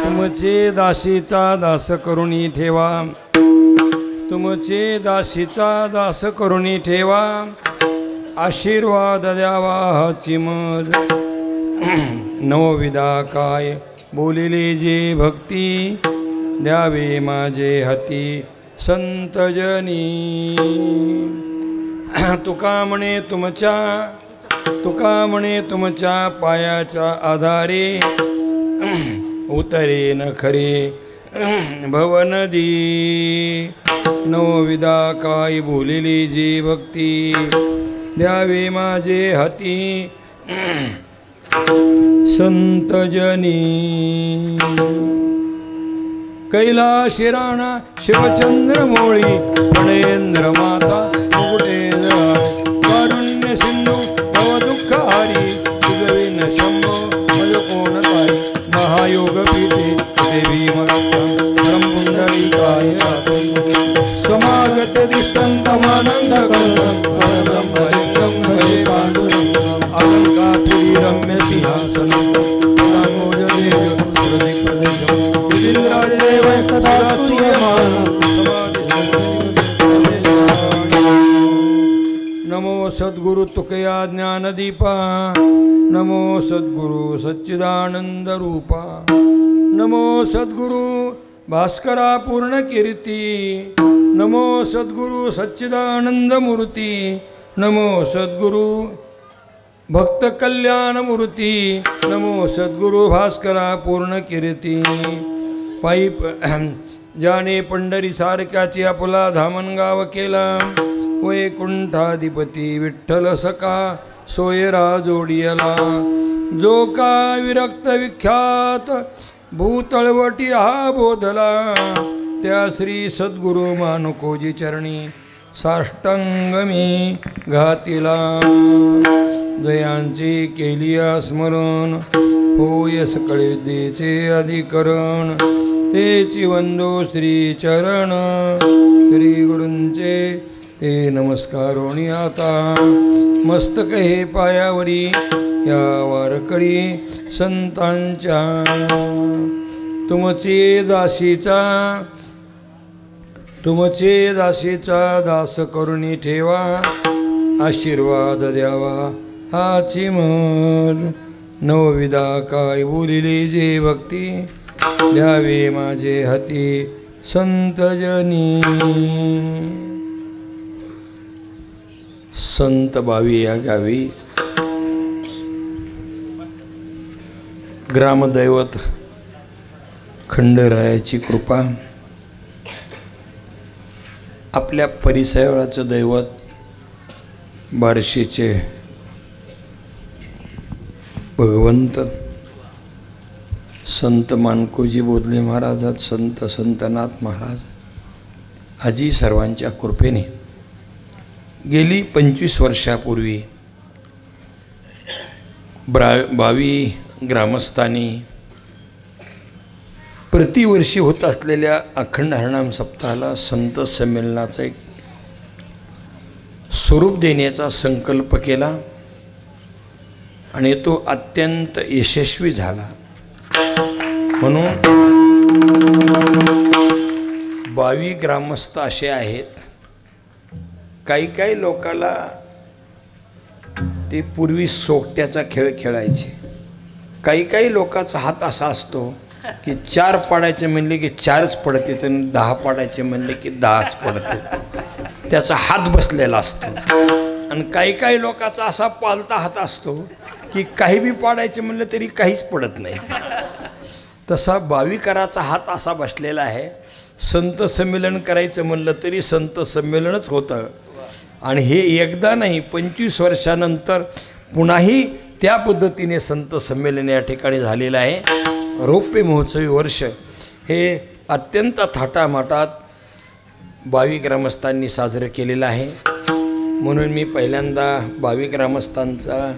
तुमचे दासीचा दास करुणी ठेवा, तुमचे दासीचा दास करुणी ठेवा, आशीर्वाद द्यावा हाची मज. नवविधा काय बोलिले जे भक्ती, द्यावे माझे हाती संतजनी. तुका म्हणे तुमच्या पायाच्या आधारे, उतरे न खरे भवनदी. नवविधा काय बोलिले जे भक्ती, द्यावे माझे हाती संतजनी. कैलाशी राणा शिवचंद्र मोळी, फणेंद्र माता मुकुटे कारुण्य सिंधू भव दुःख हारी. तुझविन शंभो मज कोण तारी, महायोग पीठे देवी परमपुंडरी काय. समागत दिष्टंतमानंद अलंकापुरी रम्य सिंहासन. नमो सद्गुरु तुकया ज्ञानदीपा, नमो सद्गुरु सच्चिदानंद रूपा, नमो सद्गुरु भास्करा पूर्ण कीर्ती, नमो सद्गुरु सच्चिदानंद मूर्ती, नमो सद्गुरु भक्त कल्याण मूर्ती, नमो सद्गुरु भास्करा पूर्ण कीर्ती. पायी जाने पंढरी सारख्याची आपला धामणगाव केला, वैकुंठाधिपती विठ्ठल सका सोयरा जोडियला. जो का विरक्त विख्यात भूतळवटी हा बोधला, त्या श्री सद्गुरु मानुकोजी चरणी साष्टांगमी घातिला. जयांची केली स्मरण, होय सकळे विद्येचे अधिकरण. तेची वंदो श्री चरण, श्री गुरूंचे ते नमस्कारोणी आता. मस्तक हे पायावरी या वारकरी संतांच्या. तुमचे दासीचा दास करुणी ठेवा, आशीर्वाद द्यावा हाची मज. नवविधा काय बोलिले जे भक्ती, द्यावे माझे हाती संतजनी. संत बावी या गावी ग्रामदैवत खंडरायाची कृपा, आपल्या परिसराचं दैवत बार्शीचे भगवंत संत मानकोजी बोधले महाराजात संत संतनाथ महाराज आजी सर्वांच्या कृपेने गेली 25 वर्षापूर्वी बावी ग्रामस्थांनी प्रतिवर्षी होत असलेल्या अखंड हरिनाम सप्ताहाला संत संमेलनाचं एक स्वरूप देण्याचा संकल्प केला आणि तो अत्यंत यशस्वी झाला. म्हणून 22 ग्रामस्थ असे आहेत, काही लोकाला ते पूर्वी सोगट्याचा खेळ खेळायचे. काही लोकांचा हात असा असतो की 4 पाडायचे म्हणले की 4च पडते, तर 10 पाडायचे म्हणले की 10च पडते. त्याचा हात बसलेला असतो. आणि काही लोकांचा असा पालता हात असतो की काही बी पाडायचे म्हणलं तरी काहीच पडत नाही. तसा बावीकराचा हात असा बसलेला आहे. संत संमेलन करायचं म्हणलं तरी संत संमेलनच होतं. आणि हे एकदा नाही, 25 वर्षानंतर पुन्हाही त्या पद्धतीने संत संमेलन या ठिकाणी झालेलं आहे. रौप्य महोत्सवी वर्ष हे अत्यंत थाटामाटात 22 ग्रामस्थांनी साजरं केलेलं आहे. म्हणून मी पहिल्यांदा 22 ग्रामस्थांचा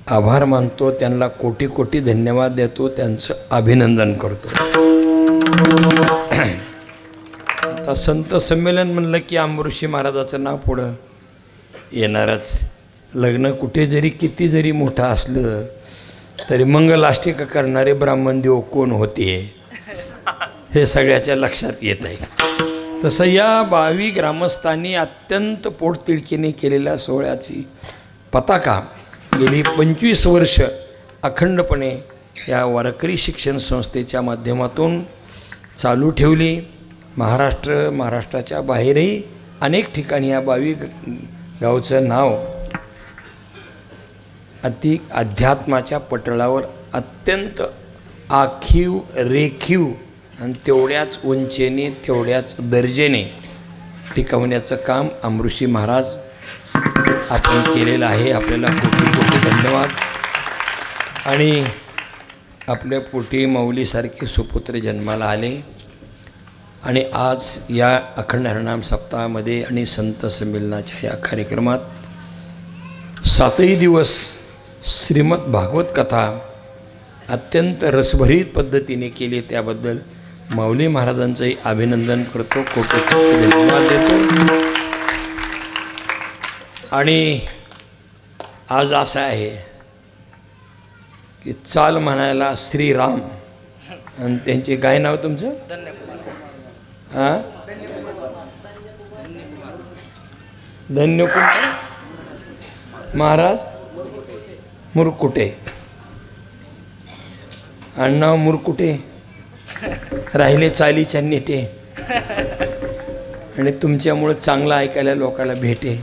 आभार मानतो, त्यांना कोटी कोटी धन्यवाद देतो, त्यांचं अभिनंदन करतो. आता संत संमेलन म्हणलं की अंबुऋषी महाराजाचं नाव पुढं येणारच. लग्न कुठे जरी किती जरी मोठं असलं तरी मंगलाष्टिका करणारे ब्राह्मणदेव कोण होते हे सगळ्याच्या लक्षात येत आहे. तसं या 22 ग्रामस्थांनी अत्यंत पोटतिडकीने केलेल्या सोहळ्याची पताका गेली 25 वर्ष अखंडपणे या वारकरी शिक्षण संस्थेच्या माध्यमातून चालू ठेवली. महाराष्ट्राच्या बाहेरही अनेक ठिकाणी या 22 गावचं नाव अध्यात्माच्या पटलावर अत्यंत आखीव रेखीव आणि तेवढ्याच उंचीने तेवढ्याच दर्जेने टिकवण्याचं काम अंबुऋषी महाराज आपण केलेलं आहे. आपल्याला कोटी कोटी धन्यवाद. आणि आपल्या पोटी माऊलीसारखे सुपुत्र जन्माला आले आणि आज या अखंड हरिनाम सप्ताहामध्ये आणि संत संमेलनाच्या या कार्यक्रमात 7ही दिवस श्रीमद भागवत कथा अत्यंत रसभरीत पद्धतीने केली. त्याबद्दल माऊली महाराजांचंही अभिनंदन करतो, कोटी कोटी धन्यवाद देतो. आणि आज असं आहे की चाल म्हणायला श्रीराम आणि त्यांचे काय नाव तुमचं? हां, धन्यकुमार महाराज मुरकुटे, अण्णा मुरकुटे, राहिले चालीच्या नेटे आणि तुमच्यामुळं चांगलं ऐकायला लोकांना भेटे.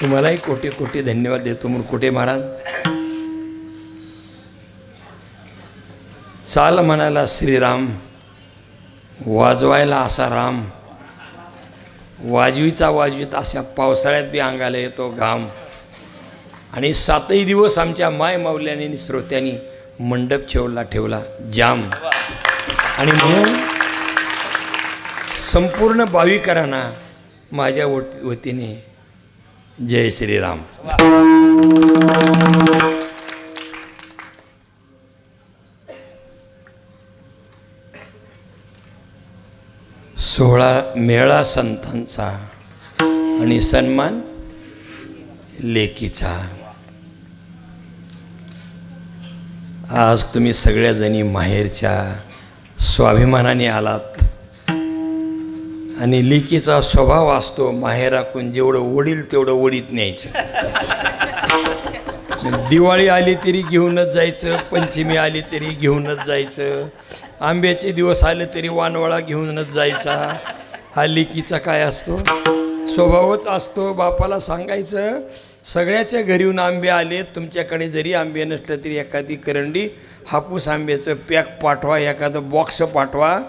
तुम्हालाही कोटी कोटी धन्यवाद देतो मुरकुटे महाराज. चाल म्हणायला श्रीराम, वाजवायला असा राम, वाजवीत अशा पावसाळ्यात बी अंगाला येतो घाम. आणि 7ही दिवस आमच्या माय माऊल्यांनी श्रोत्यांनी मंडप ठेवला जाम. आणि म्हणून संपूर्ण भाविकांना माझ्या वतीने जय श्रीराम. सोहळा मेळा संतांचा आणि सन्मान लेकीचा. आज तुम्ही सगळ्याजणी माहेरच्या स्वाभिमानाने आलात आणि लेकीचा स्वभाव असतो माहेराकून जेवढं ओढील तेवढं ओढीत न्यायचं. दिवाळी आली तरी घेऊनच जायचं, पंचमी आली तरी घेऊनच जायचं, आंब्याचे दिवस आले तरी वानवळा घेऊनच जायचा. हा लेकीचा काय असतो स्वभावच असतो. बापाला सांगायचं सगळ्याच्या घरीहून आंबे आले, तुमच्याकडे जरी आंबे नसले तरी एखादी करंडी हापूस आंब्याचं पॅक पाठवा, एखादं बॉक्स पाठवा,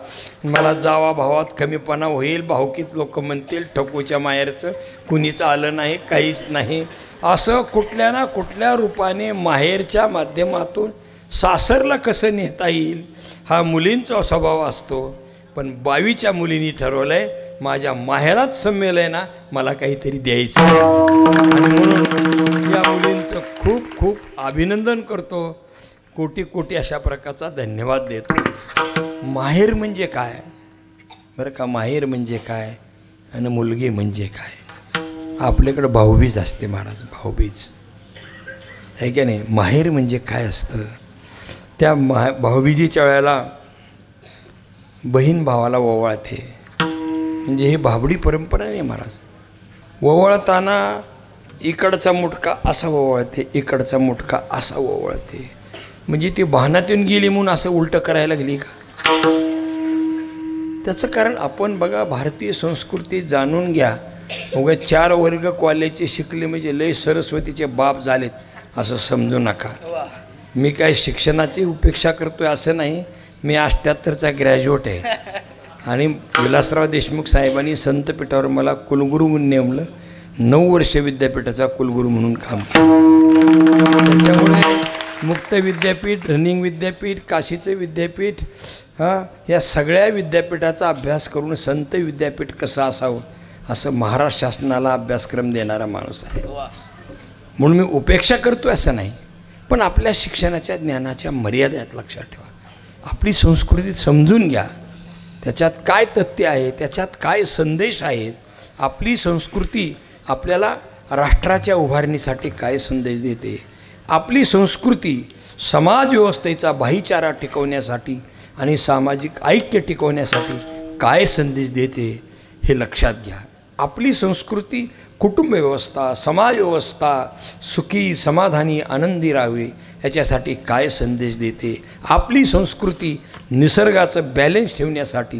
मला जावा भावात कमीपणा होईल, भावकीत लोक म्हणतील ठकूच्या माहेरचं कुणीच आलं नाही, काहीच नाही. असं कुठल्या ना कुठल्या रूपाने माहेरच्या माध्यमातून सासरला कसं नेता येईल हा मुलींचा स्वभाव असतो. पण 22च्या मुलींनी ठरवलं आहे माझ्या माहेरात संमेलन ना मला काहीतरी द्यायचं. आणि म्हणून या मुलींचं खूप खूप अभिनंदन करतो, कोटी कोटी अशा प्रकारचा धन्यवाद देतो. माहेर म्हणजे काय बरं का? माहेर म्हणजे काय आणि मुलगी म्हणजे काय? आपल्याकडं भाऊबीज असते महाराज, भाऊबीज आहे का नाही? माहेर म्हणजे काय असतं? त्या भाऊबीजीच्या वेळेला बहीण भावाला ओवाळते, म्हणजे ही भाबडी परंपरा नाही महाराज. ओवाळताना इकडचा मुटका असा ओवाळते, इकडचा मुटका असा ओवाळते. म्हणजे ती वाहनातून गेली म्हणून असं उलटं करायला लागली का? त्याचं कारण आपण बघा भारतीय संस्कृती जाणून घ्या. उगा 4 वर्ग कॉलेजचे शिकले म्हणजे लय सरस्वतीचे बाप झालेत असं समजू नका. मी काय शिक्षणाची उपेक्षा करतोय असं नाही. मी 78चा ग्रॅज्युएट आहे आणि विलासराव देशमुख साहेबांनी संतपीठावर मला कुलगुरू म्हणून नेमलं. 9 वर्ष विद्यापीठाचा कुलगुरू म्हणून काम केलं. त्याच्यामुळे मुक्त विद्यापीठ, रनिंग विद्यापीठ, काशीचं विद्यापीठ, या सगळ्या विद्यापीठाचा अभ्यास करून संत विद्यापीठ कसं असावं असं महाराष्ट्र शासनाला अभ्यासक्रम देणारा माणूस आहे. म्हणून मी उपेक्षा करतो असं नाही, पण आपल्या शिक्षणाच्या ज्ञानाच्या मर्यादेत लक्षात ठेवा. आपली संस्कृती समजून घ्या, त्याच्यात काय तथ्य आहे, त्याच्यात काय संदेश आहेत. आपली संस्कृती आपल्याला राष्ट्राच्या उभारणीसाठी काय संदेश देते. आपली संस्कृती समाज व्यवस्थेचा भाईचारा टिकवण्यासाठी आणि सामाजिक ऐक्य टिकवण्यासाठी काय संदेश देते हे लक्षात घ्या. आपली संस्कृती कुटुंब व्यवस्था, समाज व्यवस्था सुखी समाधानी आनंदी राहावे याच्यासाठी काय संदेश देते. आपली संस्कृती निसर्गाचं बॅलन्स ठेवण्यासाठी,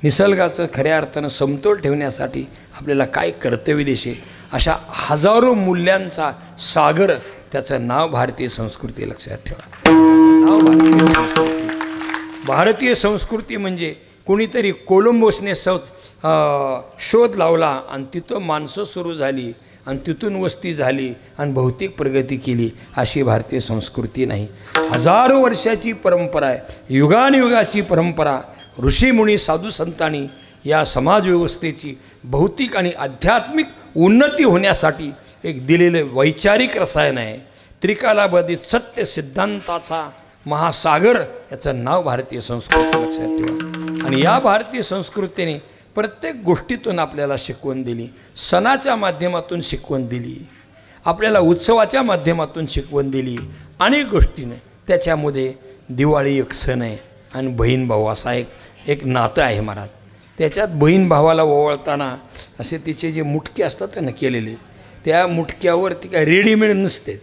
निसर्गाचं खऱ्या अर्थानं समतोल ठेवण्यासाठी आपल्याला काय कर्तव्य देशे. अशा हजारो मूल्यांचा सागर, त्याचं नाव भारतीय संस्कृती. लक्षात ठेवा, नाव भारतीय संस्कृती. भारतीय संस्कृती म्हणजे कोणीतरी कोलंबोसने शोध लावला आणि तिथं माणसं सुरू झाली आणि तिथून वस्ती झाली आणि भौतिक प्रगती केली, अशी भारतीय संस्कृती नाही. हजारो वर्षाची परंपरा आहे, युगानुयुगाची परंपरा. ऋषीमुनी साधू संतांनी या समाजव्यवस्थेची भौतिक आणि आध्यात्मिक उन्नती होण्यासाठी एक दिलेले वैचारिक रसायन आहे. त्रिकालाबाधित सत्य सिद्धांताचा महासागर, याचं नाव भारतीय संस्कृती. लक्षात ठेवा. आणि या भारतीय संस्कृतीने प्रत्येक गोष्टीतून आपल्याला शिकवण दिली. सणाच्या माध्यमातून शिकवण दिली, आपल्याला उत्सवाच्या माध्यमातून शिकवण दिली, अनेक गोष्टीने. त्याच्यामध्ये दिवाळी एक सण आहे आणि बहीण भाऊ असा एक नातं आहे महाराज. त्याच्यात बहीण भावाला ओवाळताना असे तिचे जे मुटके असतात ना केलेले, त्या मुटक्यावर ती काय रेडीमेड नसते,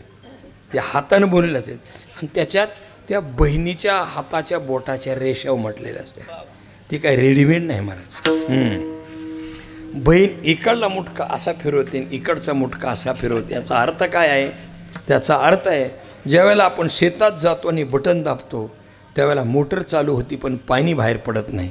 ते हातानं बनवले असतात आणि त्याच्यात त्या बहिणीच्या हाताच्या बोटाच्या रेषा उमटलेल्या असतात. ती काय रेडीमेड नाही महाराज. बहीण इकडला मुटका असा फिरवते, इकडचा मुटका असा फिरवते. याचा अर्थ काय आहे? त्याचा अर्थ आहे ज्यावेळेला आपण शेतात जातो आणि बटन दाबतो त्यावेळेला मोटर चालू होती पण पाणी बाहेर पडत नाही.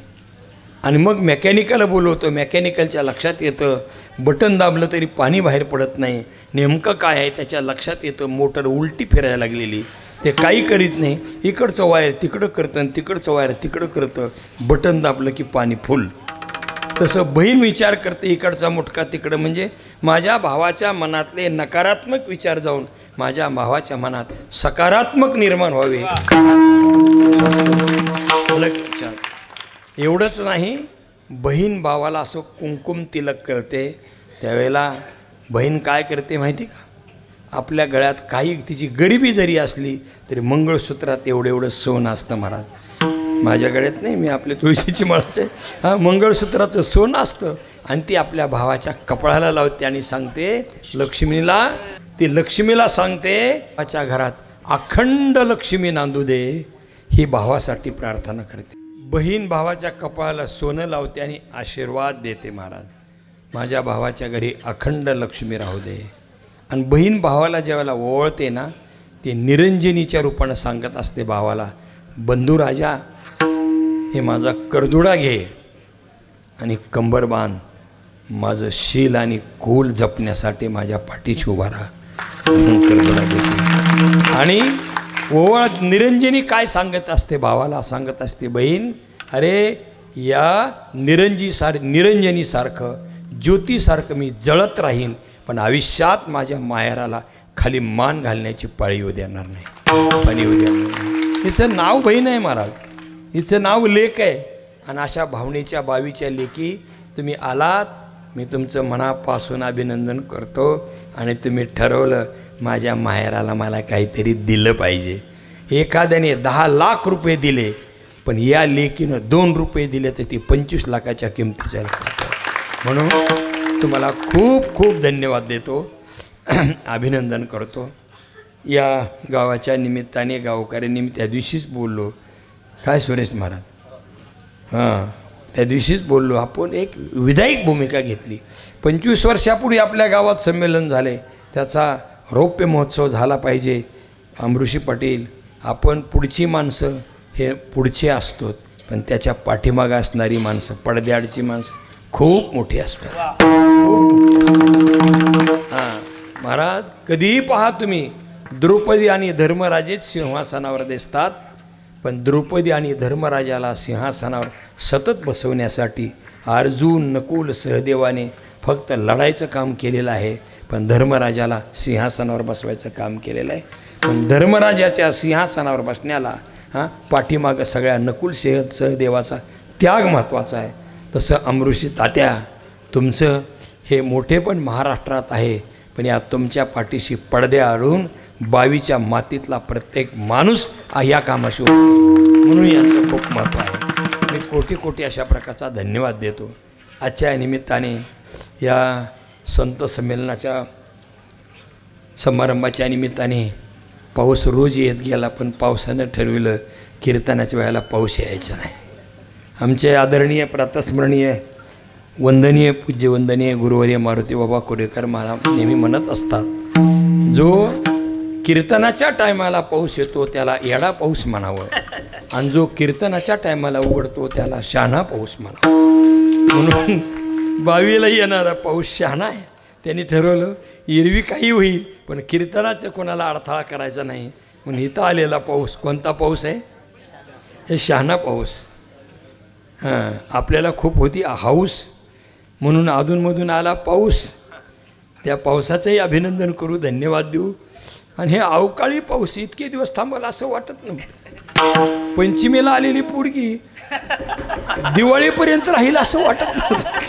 आणि मग मेकॅनिकला बोलवतो, मेकॅनिकलच्या लक्षात येतं बटन दाबलं तरी पाणी बाहेर पडत नाही. नेमकं काय आहे त्याच्या लक्षात येतं मोटर उलटी फिरायला लागलेली. ते काही करीत नाही, इकडचं वायर तिकडं करतं आणि तिकडचं वायर तिकडं करतं. बटन दाबलं की पाणी फुल. तसं बहीण विचार करते, इकडचा मुटका तिकडं, म्हणजे माझ्या भावाच्या मनातले नकारात्मक विचार जाऊन माझ्या भावाच्या मनात सकारात्मक निर्माण व्हावे. एवढंच नाही, बहीण भावाला असं कुंकुम तिलक करते. त्यावेळेला बहीण काय करते माहिती का? आपल्या गळ्यात काही तिची गरिबी जरी असली तरी मंगळसूत्रात एवढं सोनं असतं महाराज. माझ्या गळ्यात नाही, मी आपल्या तुळशीची माळाचं आहे. हां, मंगळसूत्राचं सोनं असतं आणि ती आपल्या भावाच्या कपाळाला लावते आणि सांगते लक्ष्मीला, ती लक्ष्मीला सांगते माझ्या घरात अखंड लक्ष्मी नांदू दे, ही भावासाठी प्रार्थना करते. बहीण भावाच्या कपाळाला सोनं लावते आणि आशीर्वाद देते, महाराज माझ्या भावाच्या घरी अखंड लक्ष्मी राहू दे. आणि बहीण भावाला ज्यावेळेला ओवळते ना, ते निरंजनीच्या रूपानं सांगत असते भावाला, बंधू राजा हे माझा करदुडा घे आणि कंबर बांध, माझं शील आणि कुल जपण्यासाठी माझ्या पाठीशी उभा राहा. करदुडा घेते आणि ओवळ निरंजनी काय सांगत असते भावाला? सांगत असते, बहीण अरे या निरंजनीसारखं ज्योतीसारखं मी जळत राहीन, पण आयुष्यात माझ्या माहेराला खाली मान घालण्याची पाळी येऊ देणार नाही, पाणी येऊ देणार नाही. हिचं नाव बहीण आहे महाराज, हिचं नाव लेक आहे. आणि अशा भावनेच्या बावीच्या लेकी तुम्ही आलात, मी तुमचं मनापासून अभिनंदन करतो. आणि तुम्ही ठरवलं माझ्या माहेराला मला काहीतरी दिलं पाहिजे. एखाद्याने 10 लाख रुपये दिले, पण या लेकीनं 2 रुपये दिले तर ती 25 लाखाच्या किमतीचं. म्हणून तुम्हाला खूप खूप धन्यवाद देतो, अभिनंदन करतो. या गावाच्या निमित्ताने, गावकऱ्यांनी त्या दिवशीच बोललो, काय सुरेश महाराज, हां त्या दिवशीच बोललो, आपण एक विधायक भूमिका घेतली. 25 वर्षापूर्वी आपल्या गावात संमेलन झाले, त्याचा रौप्य महोत्सव झाला पाहिजे. अमृषी पाटील, आपण पुढची माणसं हे पुढचे असतो, पण त्याच्या पाठीमागं असणारी माणसं, पडद्याआडची माणसं खूप मोठी असतात. हां महाराज, कधीही पहा तुम्ही, द्रौपदी आणि धर्मराजेच सिंहासनावर दिसतात, पण द्रौपदी आणि धर्मराजाला सिंहासनावर सतत बसवण्यासाठी अर्जुन, नकुल, सहदेवाने फक्त लढायचं काम केलेलं आहे, पण धर्मराजाला सिंहासनावर बसवायचं काम केलेलं आहे. पण धर्मराजाच्या सिंहासनावर बसण्याला पाठीमागं सगळ्या नकुल सहदेवाचा त्याग महत्त्वाचा आहे. तसं अमृषी तात्या, तुमचं हे मोठेपण महाराष्ट्रात आहे, पण या तुमच्या पाठीशी पडद्या आडून 22च्या मातीतला प्रत्येक माणूस या कामाशी होतो, म्हणून यांचं खूप महत्त्व आहे. मी कोटी कोटी अशा प्रकारचा धन्यवाद देतो. आजच्या निमित्ताने या संत संमेलनाच्या समारंभाच्या निमित्ताने पाऊस रोज येत गेला, पण पावसानं ठरविलं कीर्तनाच्या वेळेला पाऊस यायचा नाही. आमचे आदरणीय प्रातस्मरणीय वंदनीय पूज्य वंदनीय गुरुवर्य मारुती बाबा कोरेकर महाराज नेहमी म्हणत असतात, जो कीर्तनाच्या टायमाला पाऊस येतो त्याला येडा पाऊस म्हणावं, आणि जो कीर्तनाच्या टायमाला उघडतो त्याला शहाणा पाऊस म्हणावं. म्हणून 22ला येणारा पाऊस शहाणा आहे. त्यांनी ठरवलं एरवी काही होईल, पण कीर्तनाचं कोणाला अडथळा करायचा नाही. म्हणून इथं आलेला पाऊस कोणता पाऊस आहे? हे शहाणा पाऊस. आपल्याला खूप होती हाऊस, म्हणून अधूनमधून आला पाऊस. त्या पावसाचंही अभिनंदन करू, धन्यवाद देऊ. आणि हे अवकाळी पाऊस इतके दिवस थांबला असं वाटत नव्हतं. पंचमीला आलेली पोरगी दिवाळीपर्यंत राहील असं वाटत नव्हतं,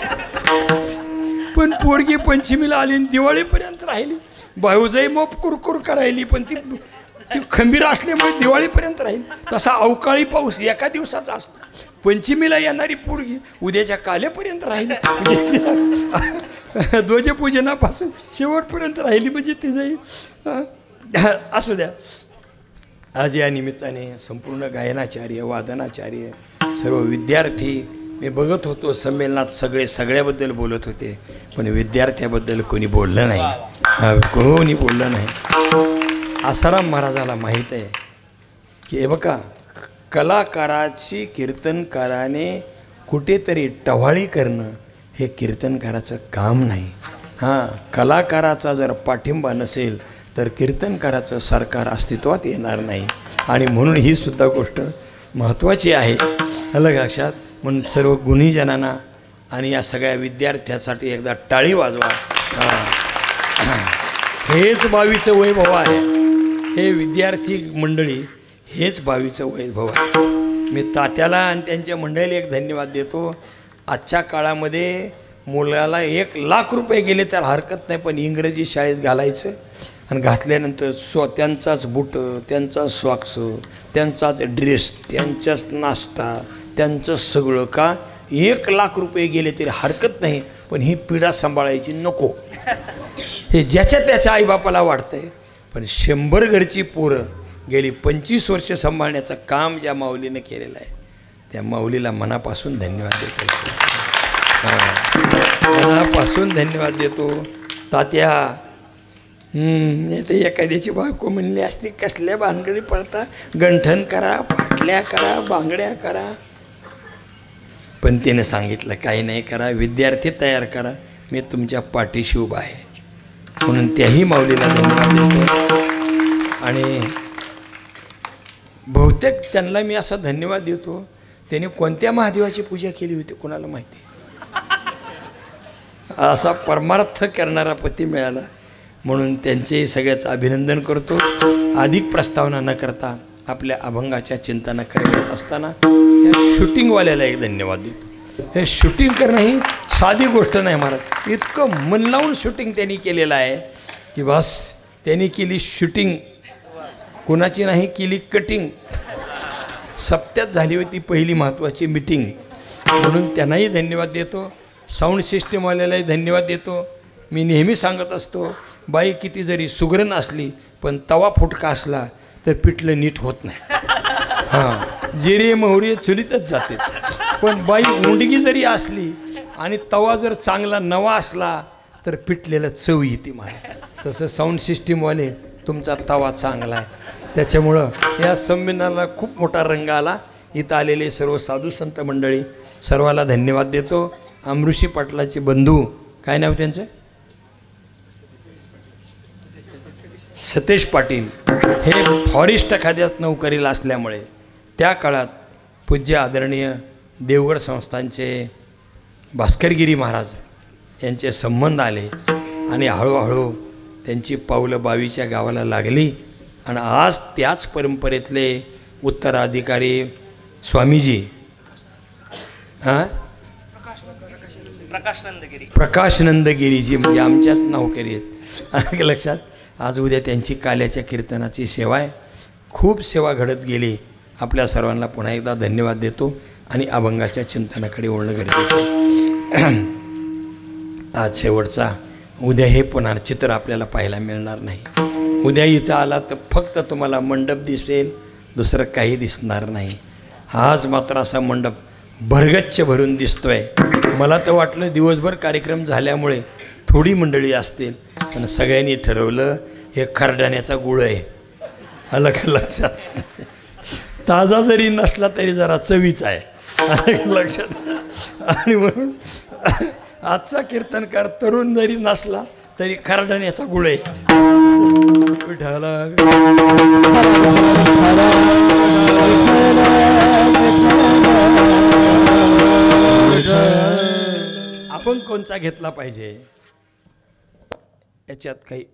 पण पोरगी पंचमीला आली आणि दिवाळीपर्यंत राहिली. भाऊजाई मोप कुरकुर करायली, पण ती खंबीर असल्यामुळे दिवाळीपर्यंत राहील. तसा अवकाळी पाऊस एका दिवसाचा असतो. पंचमीला येणारी पोरगी उद्याच्या कालेपर्यंत राहिली, ध्वजपूजनापासून शेवटपर्यंत राहिली, म्हणजे तिचं असू द्या. आज या निमित्ताने संपूर्ण गायनाचार्य, वादनाचार्य, सर्व विद्यार्थी मी बघत होतो संमेलनात, सगळ्याबद्दल बोलत होते, पण विद्यार्थ्याबद्दल कोणी बोललं नाही, कोणी बोललं नाही. आसाराम महाराजाला माहीत आहे की हे बघा, कलाकाराची कीर्तनकाराने कुठेतरी टवाळी करणं हे कीर्तनकाराचं काम नाही. कलाकाराचा जर पाठिंबा नसेल तर कीर्तनकाराचं सरकार अस्तित्वात येणार नाही. आणि म्हणून ही सुद्धा गोष्ट महत्त्वाची आहे, अलग लक्षात. म्हणून सर्व गुणीजनांना आणि या सगळ्या विद्यार्थ्यासाठी एकदा टाळी वाजवा. हेच 22चं वैभव आहे. हे विद्यार्थी मंडळी, हेच 22चं वैभव आहे. मी तात्याला आणि त्यांच्या मंडळीला एक धन्यवाद देतो. आजच्या काळामध्ये मुलाला 1,00,000 रुपये गेले तर हरकत नाही, पण इंग्रजी शाळेत घालायचं आणि घातल्यानंतर त्यांचाच बुटं, त्यांचाच सॉक्स, त्यांचाच ड्रेस, त्यांचाच नाश्ता, त्यांचं सगळं. का 1,00,000 रुपये गेले तरी हरकत नाही, पण ही पिढा सांभाळायची नको. हे ज्याच्या त्याच्या आईबापाला वाटतंय, पण 100 घरची पोरं गेली 25 वर्ष सांभाळण्याचं काम ज्या माऊलीनं केलेलं आहे, त्या माऊलीला मनापासून धन्यवाद देतो. मनापासून धन्यवाद देतो. तात्या, ते एखाद्याची बायको म्हणली असती, कसल्या भानगडी पडता, गंठन करा, पाटल्या करा, बांगड्या करा, पण तिनं सांगितलं काही नाही करा, विद्यार्थी तयार करा, मी तुमच्या पाठीशी उभा आहे. म्हणून त्याही माऊलीला धन्यवाद देतो. आणि बहुतेक त्यांना मी असा धन्यवाद देतो, त्याने कोणत्या महादेवाची पूजा केली होती कोणाला माहिती. असा परमार्थ करणारा पती मिळाला, म्हणून त्यांचे सगळ्याचं अभिनंदन करतो. अधिक प्रस्तावना न करता आपल्या अभंगाच्या चिंतनाकडे करत असताना त्या शूटिंगवाल्याला एक धन्यवाद देतो. हे शूटिंग करणं ही साधी गोष्ट नाही महाराज. इतकं मन लावून शूटिंग त्यांनी केलेलं आहे की बस. त्यांनी केली शूटिंग, कुणाची नाही केली कटिंग. सप्त्यात झाली होती पहिली महत्त्वाची मीटिंग, म्हणून त्यांनाही धन्यवाद देतो. साऊंड सिस्टमवाल्यालाही धन्यवाद देतो. मी नेहमी सांगत असतो, बाई किती जरी सुगरण असली पण तवा फुटका असला तर पिठलं नीट होत नाही. जिरे मोहरी चुलीतच जाते, पण बाई उंडगी जरी असली आणि तवा जर चांगला नवा असला तर पिठलेलं चव येते मला. तसं साऊंड सिस्टीमवाले, तुमचा तवा चांगला आहे, त्याच्यामुळं या संमेलनाला खूप मोठा रंग आला. इथं आलेले सर्व साधू संत मंडळी, सर्वाला धन्यवाद देतो. अमृषी पाटलाचे बंधू, काय नाव त्यांचं, सतेज पाटील, हे फॉरेस्ट खात्यात नोकरीला असल्यामुळे त्या काळात पूज्य आदरणीय देवगड संस्थानचे भास्करगिरी महाराज यांचे संबंध आले आणि हळूहळू त्यांची पावलं 22च्या गावाला लागली आणि आज त्याच परंपरेतले उत्तराधिकारी स्वामीजी प्रकाश नंदगिरीजी म्हणजे आमच्याच नौकरी आहेत लक्षात. आज उद्या त्यांची काल्याच्या कीर्तनाची सेवा आहे. खूप सेवा घडत गेली. आपल्या सर्वांना पुन्हा एकदा धन्यवाद देतो आणि अभंगाच्या चिंतनाकडे वळणं गरजेचं आहे. आज शेवटचा. उद्या हे पुन्हा चित्र आपल्याला पाहायला मिळणार नाही. उद्या इथं आला तर फक्त तुम्हाला मंडप दिसेल, दुसरं काही दिसणार नाही. आज मात्र असा मंडप भरगच्च भरून दिसतोय. मला तर वाटलं दिवसभर कार्यक्रम झाल्यामुळे थोडी मंडळी असतील, पण सगळ्यांनी ठरवलं हे खरडाण्याचा गुळ आहे. आलं का लक्षात? ताजा जरी नसला तरी जरा चवीचा आहे लक्षात. आणि म्हणून आजचा कीर्तनकार तरुण जरी नसला तरी खरडाण्याचा गुळ आहे. आपण कोणचा घेतला पाहिजे याच्यात काही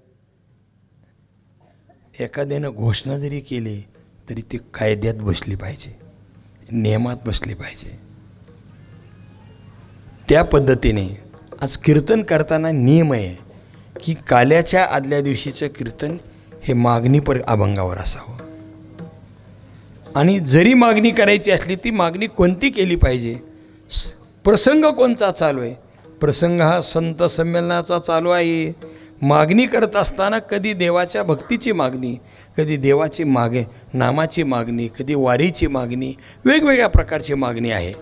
एखाद्यानं घोषणा जरी केली तरी ती कायद्यात बसली पाहिजे, नियमात बसली पाहिजे. त्या पद्धतीने आज कीर्तन करताना नियम आहे की काल्याच्या आदल्या दिवशीचं कीर्तन हे मागणीपर अभंगावर असावं. आणि जरी मागणी करायची असली ती मागणी कोणती केली पाहिजे, प्रसंग कोणचा चालू आहे. प्रसंग हा संत संमेलनाचा चालू आहे. मागणी करत असताना कधी देवाच्या भक्तीची मागणी, कधी देवाची नामाची मागणी, कधी वारीची मागणी, वेगवेगळ्या प्रकारची मागणी आहे.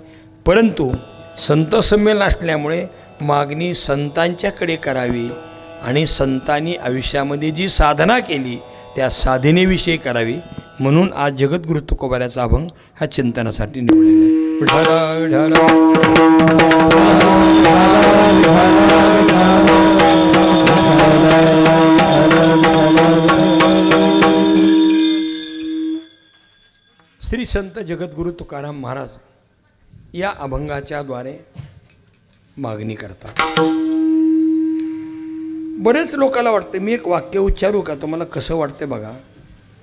परंतु संत संमेलन असल्यामुळे मागणी संतांच्याकडे करावी आणि संतांनी आयुष्यामध्ये जी साधना केली त्या साधनेविषयी करावी. म्हणून आज जगद्गुरु तुकोबाराचा अभंग हा चिंतनासाठी निवडलेला आहे. श्री संत जगद्गुरु तुकाराम महाराज या अभंगाच्या द्वारे मागणी करतात. बरेच लोकांना वाटते, मी एक वाक्य उच्चारू का, तुम्हाला कसं वाटते बघा.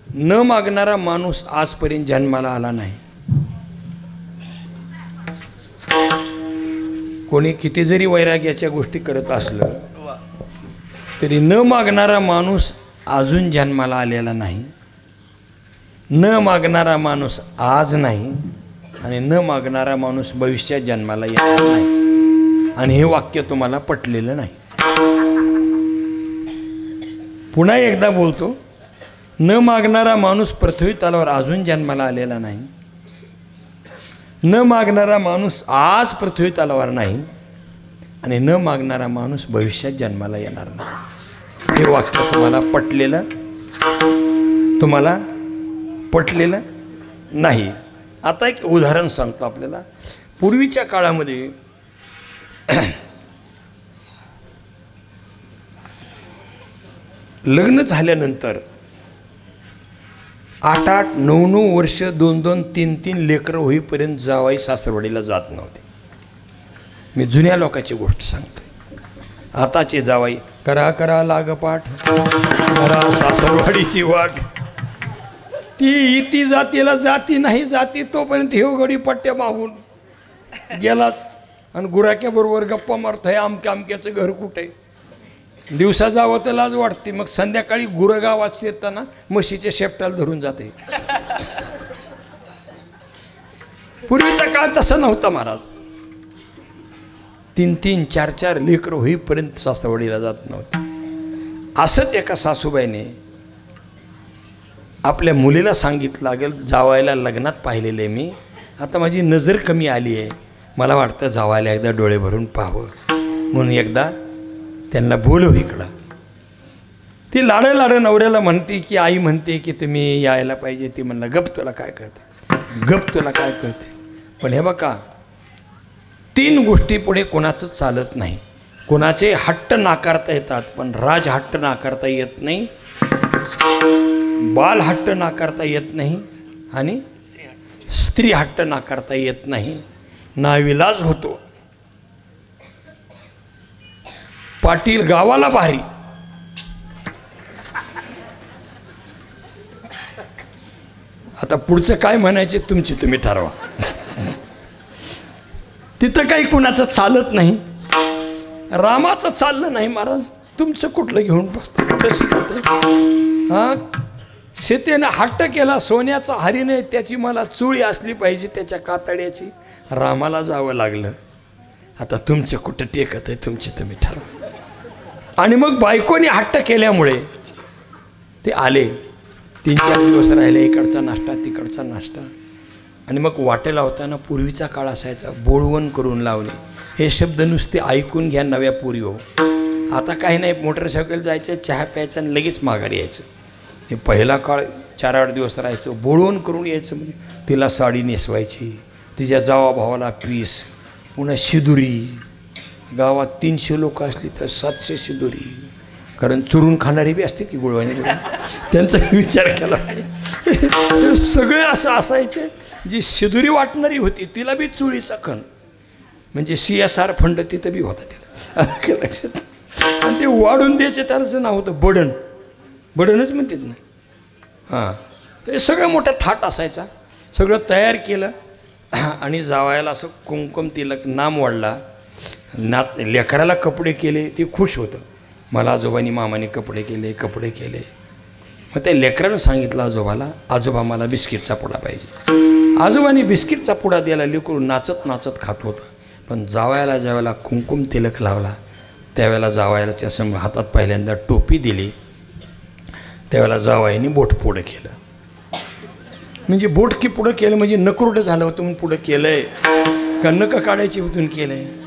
न मागणारा माणूस आजपर्यंत जन्माला आला नाही. कोणी किती जरी वैराग्याच्या गोष्टी करत असलं तरी न मागणारा माणूस अजून जन्माला आलेला नाही. न मागणारा माणूस आज नाही आणि न मागणारा माणूस भविष्यात जन्माला येणार नाही. आणि हे वाक्य तुम्हाला पटलेलं नाही. पुन्हा एकदा बोलतो, न मागणारा माणूस पृथ्वी तलावर अजून जन्माला आलेला नाही. न मागणारा माणूस आज पृथ्वी तलावर नाही आणि न मागणारा माणूस भविष्यात जन्माला येणार नाही. हे वाक्य तुम्हाला पटलेलं नाही. आता एक उदाहरण सांगतो आपल्याला. पूर्वीच्या काळामध्ये लग्न झाल्यानंतर 8-8, 9-9 वर्ष, 2-2, 3-3 लेकरं होईपर्यंत जावाई सासरवाडीला जात नव्हते. मी जुन्या लोकांची गोष्ट सांगतो. आताचे जावाई करा लागपाठ, करा सासरवाडीची वाट. ती जातीला जाती नाही जाती तोपर्यंत हे गडी पट्ट्या मागून गेलाच आणि गुराक्याबरोबर गप्पा मारतोय. आमक्याचं घर कुठे. दिवसा जावं तर लाज वाटते. मग संध्याकाळी गुरगावात शिरताना म्हशीच्या शेपटाला धरून जाते. पूर्वीचा काळ तसा नव्हता महाराज. 3-3, 4-4 लेकरं होईपर्यंत सासरवाडीला जात नव्हते. असंच एका सासूबाईने आपल्या मुलीला सांगितलं, लागेल जावायला लग्नात पाहिलेले मी, आता माझी नजर कमी आली आहे, मला वाटतं जावायला एकदा डोळे भरून पाहावं म्हणून एकदा त्यांना बोलव इकडं. ती लाडं नवऱ्याला म्हणते की आई म्हणते की तुम्ही यायला पाहिजे. ती म्हणलं गप तुला काय कळते. पण हे बघा, 3 गोष्टी पुढे कोणाचंच चालत नाही. कोणाचे हट्ट नाकारता येतात पण राज हट्ट नाकारता येत नाही, बाल हट्ट नाकारता येत नाही आणि स्त्री हट्ट नाकारता येत नाही. नाविलाज होतो. पाटील गावाला भारी. आता पुढचं काय म्हणायचे तुमची तुम्ही ठरवा. तिथं काही कुणाचं चालत नाही, रामाचं चाललं नाही महाराज, तुमचं कुठलं घेऊन बसतं. हां, सीतेनं हट्ट केला सोन्याचा हरीने, त्याची मला चुळी असली पाहिजे त्याच्या कातड्याची, रामाला जावं लागलं. आता तुमचं कुठं टेकत आहे तुमची तुम्ही ठरवा. आणि मग बायकोने हट्ट केल्यामुळे ते आले, 3-4 दिवस राहिले, इकडचा नाश्ता तिकडचा नाश्ता. आणि मग वाटेला होताना पूर्वीचा काळ असायचा, बोळवण करून लावणे. हे शब्द नुसते ऐकून घ्या नव्या पूर्वी हो. आता काही नाही, मोटरसायकल जायचं, चहा प्यायचं आणि लगेच माघारी यायचं. हे पहिला काळ 4-8 दिवस राहायचं, बोळवण करून यायचं. म्हणजे तिला साडी नेसवायची, तिच्या जावा भावाला पीस, पुन्हा शिदुरी. गावात 300 लोक असली तर 700 शिदुरी, कारण चुरून खाणारी बी असते की गुळवाणी, त्यांचा विचार केला. सगळे असं असायचे. जी शिदुरी वाटणारी होती तिला बी चुळीचा खण, म्हणजे CSR फंड तिथं बी होता तिला लक्षात. आणि ते वाढून द्यायचे, त्याचं नाव होतं बडण, बडणच म्हणतात ना. हां, ते सगळं मोठा थाट असायचा. सगळं तयार केलं आणि जावायला असं कुंकुम तिलक नाम वाढला. लेकराला कपडे केले, ते खुश होतं. मला आजोबांनी मामाने कपडे केले. मग त्या लेकरानं सांगितलं आजोबाला, आजोबा मला बिस्किटचा पुडा पाहिजे. आजोबांनी बिस्किटचा पुडा द्यायला लेकरू नाचत नाचत खात होतं. पण जावायला ज्यावेळेला कुंकुम तिलक लावला त्यावेळेला जावायलाच्या समोर हातात पहिल्यांदा टोपी दिली. त्यावेळेला जावाईने बोट पुढं केलं. म्हणजे बोट की पुढं केलं म्हणजे नकरुटं झालं होतं म्हणून पुढं केलं आहे का नकं काढायची होतून केलं आहे.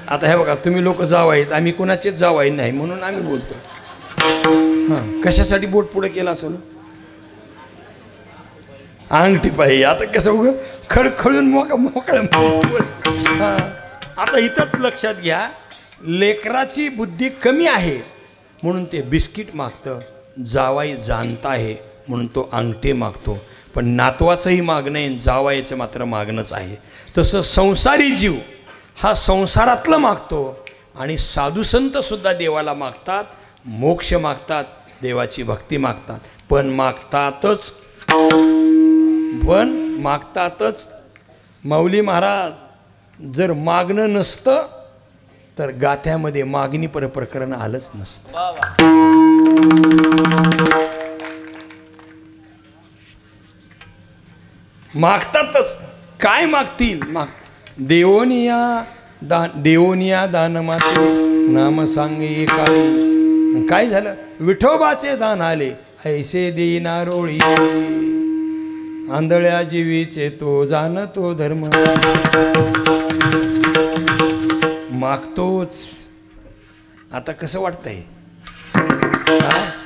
आता हे बघा, तुम्ही लोक जावाईत, आम्ही कोणाचेच जावाई नाही म्हणून आम्ही बोलतो. हां, कशासाठी बोट पुढं केलं असेल? अंगठी पाहिजे. आता कसं उगं खळखळून मोकळं. हां, आता इथंच लक्षात घ्या, लेकराची बुद्धी कमी आहे म्हणून ते बिस्किट मागतं. जावाई जाणता आहे म्हणून तो अंगठी मागतो. पण नातवाचंही मागणं आहे, जावायचं मात्र मागणंच आहे. तसं संसारी जीव हा संसारातलं मागतो. आणि साधुसंतसुद्धा देवाला मागतात, मोक्ष मागतात, देवाची भक्ती मागतात. पण मागतातच. माऊली महाराज जर मागणं नसतं तर गाथ्यामध्ये मागणी प्रकरण आलंच नसतं. मागतातच. काय मागतील? देवोनिया दान माते नाम सांगे काळी. काय झालं? विठोबाचे दान आले, ऐसे देईना रोळी. आंधळ्या जीवीचे तो जाणतो धर्म. मागतोच. आता कसं वाटतंय?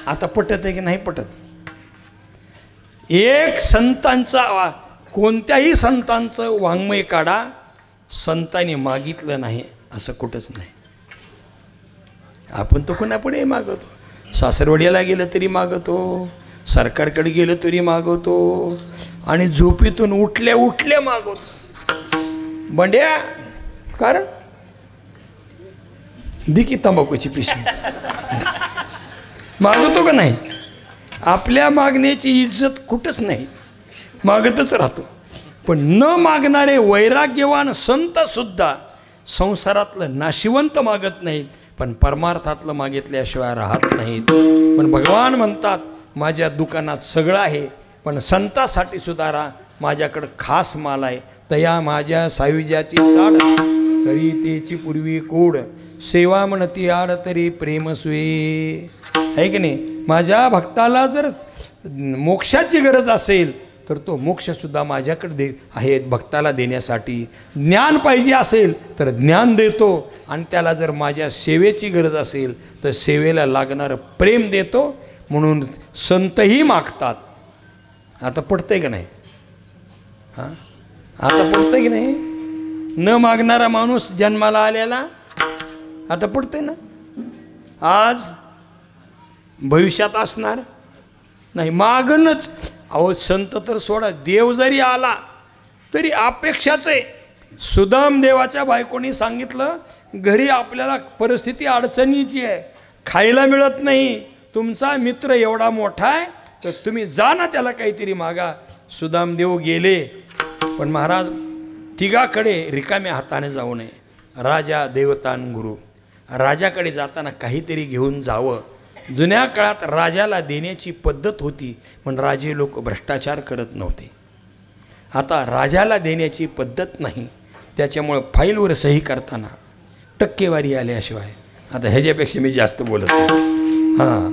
आता पटत आहे की नाही पटत? एक संतांचा, कोणत्याही संतांचं वाङ्मय काढा, संतांनी मागितलं नाही असं कुठंच नाही. आपण तो कोणापुढे मागवतो. सासरवडीला गेलं तरी मागवतो, सरकारकडे गेलं तरी मागवतो, आणि झोपेतून उठल्या मागवतो. बंड्या कारण दिकी तंबाखूची पिशवी मागवतो का नाही? आपल्या मागण्याची इज्जत कुठंच नाही, मागतच राहतो. पण न मागणारे वैराग्यवान संत सुद्धा संसारातलं नाशिवंत मागत नाहीत, पण परमार्थातलं मागितल्याशिवाय राहत नाहीत. पण भगवान म्हणतात माझ्या दुकानात सगळं आहे, पण संतासाठी सुधारा माझ्याकडं खास माल आहे. तया माझ्या सायुज्याची चाड तरी तेची पूर्वी कोड. सेवा म्हणती आड तरी प्रेम सुये. आहे की नाही? माझ्या भक्ताला जर मोक्षाची गरज असेल तर तो मोक्षसुद्धा माझ्याकडे आहे भक्ताला देण्यासाठी. ज्ञान पाहिजे असेल तर ज्ञान देतो, आणि त्याला जर माझ्या सेवेची गरज असेल तर सेवेला लागणारं प्रेम देतो. म्हणून संतही मागतात. आता पडतंय का नाही? हां, आता पडतंय की नाही? न मागणारा माणूस जन्माला आलेला आता पडतंय ना. आज भविष्यात असणार नाही, मागणंच. अहो संत तर सोडा, देव जरी आला तरी अपेक्षाच आहे. सुदाम देवाच्या बायकोनी सांगितलं घरी आपल्याला परिस्थिती अडचणीची आहे, खायला मिळत नाही, तुमचा मित्र एवढा मोठा आहे तर तुम्ही जा ना त्याला काहीतरी मागा. सुदामदेव गेले, पण महाराज तिघाकडे रिकाम्या हाताने जाऊ नये. राजा देवतान गुरु, राजाकडे जाताना काहीतरी घेऊन जावं. जुन्या काळात राजाला देण्याची पद्धत होती, पण राजे लोक भ्रष्टाचार करत नव्हते. आता राजाला देण्याची पद्धत नाही, त्याच्यामुळं फाईलवर सही करताना टक्केवारी आल्याशिवाय आता ह्याच्यापेक्षा मी जास्त बोलत नाही. हां,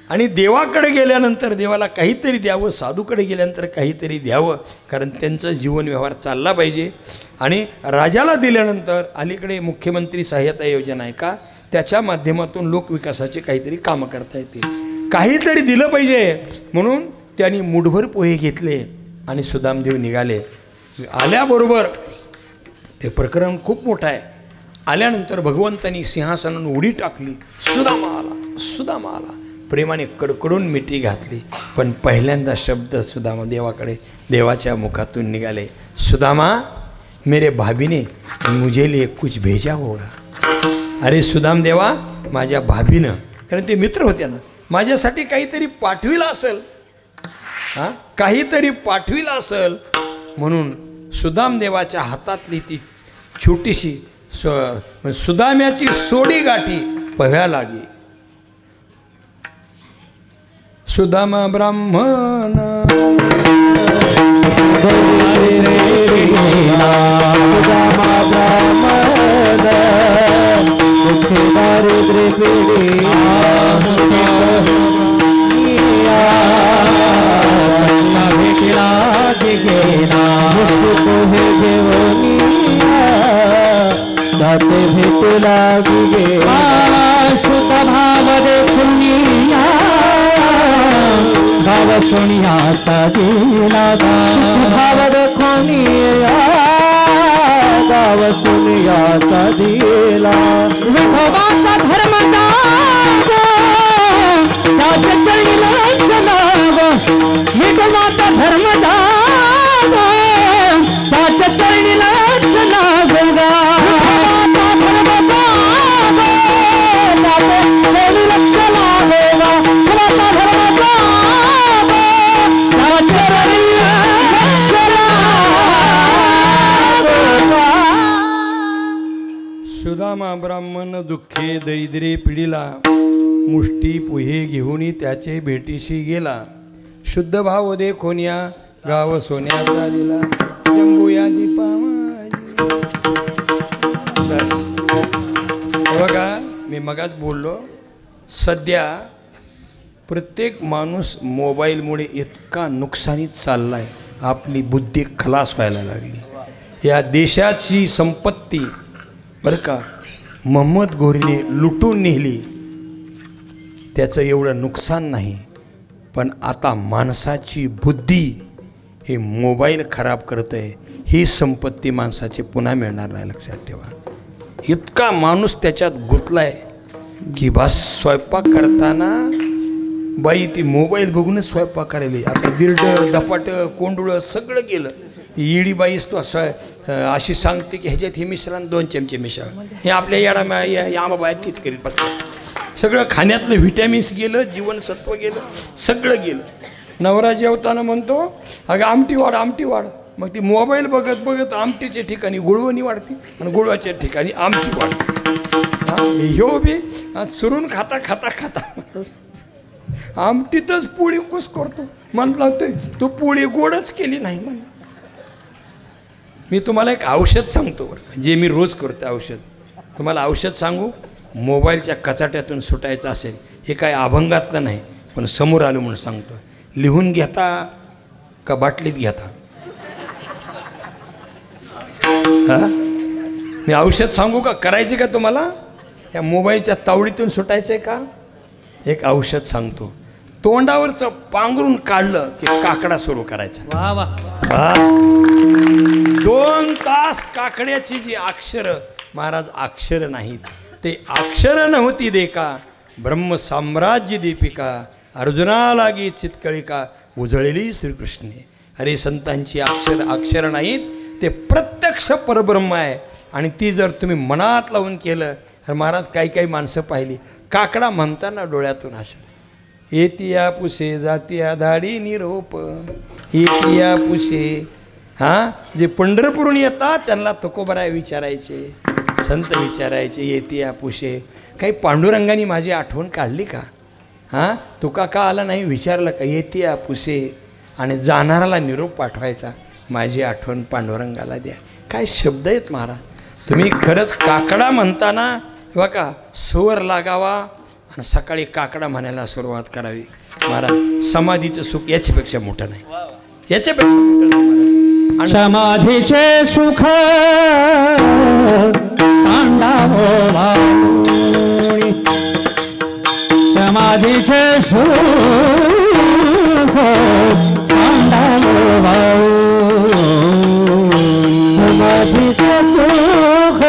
आणि देवाकडे गेल्यानंतर देवाला काहीतरी द्यावं, साधूकडे गेल्यानंतर काहीतरी द्यावं, कारण त्यांचा जीवन व्यवहार चालला पाहिजे. आणि राजाला दिल्यानंतर अलीकडे मुख्यमंत्री सहाय्यता योजना आहे का, त्याच्या माध्यमातून लोकविकासाचे काहीतरी कामं करता येतील. काहीतरी दिलं पाहिजे म्हणून त्यांनी मुठभर पोहे घेतले आणि सुदामदेव निघाले. आल्याबरोबर ते प्रकरण खूप मोठं आहे. आल्यानंतर भगवंतांनी सिंहासनानं उडी टाकली. सुदामा आला, सुदामा आला, प्रेमाने कडकडून मिठी घातली. पण पहिल्यांदा शब्द सुदामा देवाकडे देवाच्या मुखातून निघाले, सुदामा मेरे भाभी ने मुझे लिए कुछ भेजा होगा. अरे सुदाम देवा, माझ्या भाभीनं, कारण ते मित्र होते ना, माझ्यासाठी काहीतरी पाठविलं असेल, हां काहीतरी पाठविलं असेल. म्हणून सुदाम देवाच्या हातातली ती छोटीशी सुदाम्याची सोडी गाठी पह्या लागी. सुदामा ब्राह्मण गाव सोनियाचा दिला भाव देखोनिया, गाव सोनियाचा दिला. विठोबाचा धर्म त्याचे चरणी लक्षणाव, विठोबाचा धर्म त्याचे चरणी लक्षणाव, सुदामा ब्राह्मण दुःखे दरिद्रे पिढीला, मुष्टी पोहे घेऊन त्याचे भेटीशी गेला. शुद्ध भाव देखोनिया, गाव सोन्याचा दिला. जंबूया दीपा बघा, मी मगाच बोललो, सध्या प्रत्येक माणूस मोबाईलमुळे इतका नुकसानीत चालला आहे, आपली बुद्धी खलास व्हायला लागली. या देशाची संपत्ती बरं का मोहम्मद घोरीने लुटून नेली, त्याचं एवढं नुकसान नाही, पण आता माणसाची बुद्धी हे मोबाईल खराब करत आहे. ही संपत्ती माणसाची पुन्हा मिळणार नाही, लक्षात ठेवा. इतका माणूस त्याच्यात गुंतलाय की बस स्वयंपाक करताना बाई ती मोबाईल बघूनच स्वयंपाक करायला. आता बिरडं डपाटं कोंडुळं सगळं गेलं. ईडी बाईस तो अशी सांगते की ह्याच्यात हे मिश्रण 2 चमचे मिसळ, हे आपल्या यामाबाया तीच करीत बसतात. सगळं खाण्यातलं व्हिटॅमिन्स गेलं, जीवनसत्व गेलं, सगळं गेलं. नवरा जेवताना म्हणतो अगं आमटी वाढ, आमटी वाढ. मग ती मोबाईल बघत बघत आमटीच्या ठिकाणी गुळवणी वाढते आणि गुळवाच्या ठिकाणी आमटी वाढते. ह्यो बी चुरून खाता खाता खाता आमटीतच पोळी कुस करतो. म्हणलं तू पोळी गोडच केली नाही म्हण. मी तुम्हाला एक औषध सांगतो बरं, जे मी रोज करतो औषध. तुम्हाला औषध सांगू, मोबाईलच्या कचाट्यातून सुटायचं असेल, हे काय अभंगातलं नाही, पण समोर आलं म्हणून सांगतो. लिहून घेता का बाटलीत घेता? हां, मी औषध सांगू का, करायचे का तुम्हाला? या मोबाईलच्या तावडीतून सुटायचं आहे का? एक औषध सांगतो. तोंडावरचं पांघरून काढलं की काकडा सुरू करायचा. वा वा. 2 तास काकड्याची जी अक्षरं, महाराज अक्षरं नाहीत, ते अक्षरं नव्हती देखा ब्रह्म साम्राज्य दीपिका, अर्जुना लागी चितकळिका उजळलेली श्रीकृष्णे. अरे संतांची अक्षरं नाहीत, ते प्रत्यक्ष परब्रह्म आहे. आणि ती जर तुम्ही मनात लावून केलं तर महाराज काही काही माणसं पाहिली काकडा म्हणताना डोळ्यातून अशा येतिया पुसे जातिया धाडी निरोप येतिया पुसे. हां, जे पंढरपूरून येतात त्यांना तुकोबराय विचारायचे, संत विचारायचे येतिया पुसे. काही पांडुरंगाने माझी आठवण काढली का? हां, तुका का आला नाही विचारलं का? येतिया पुसे. आणि जाणाराला निरोप पाठवायचा, माझी आठवण पांडुरंगाला द्या. काय शब्द आहेत महाराज. तुम्ही खरंच काकडा म्हणताना बघा स्वर लागावा आणि सकाळी काकडा म्हणायला सुरुवात करावी. महाराज समाधीचं सुख याच्यापेक्षा मोठं नाही, याच्यापेक्षा मोठं नाही महाराज. समाधीचे सुख सांडावो वाणी, समाधीचे सुख सांडावो वाणी, समाधीचे सुख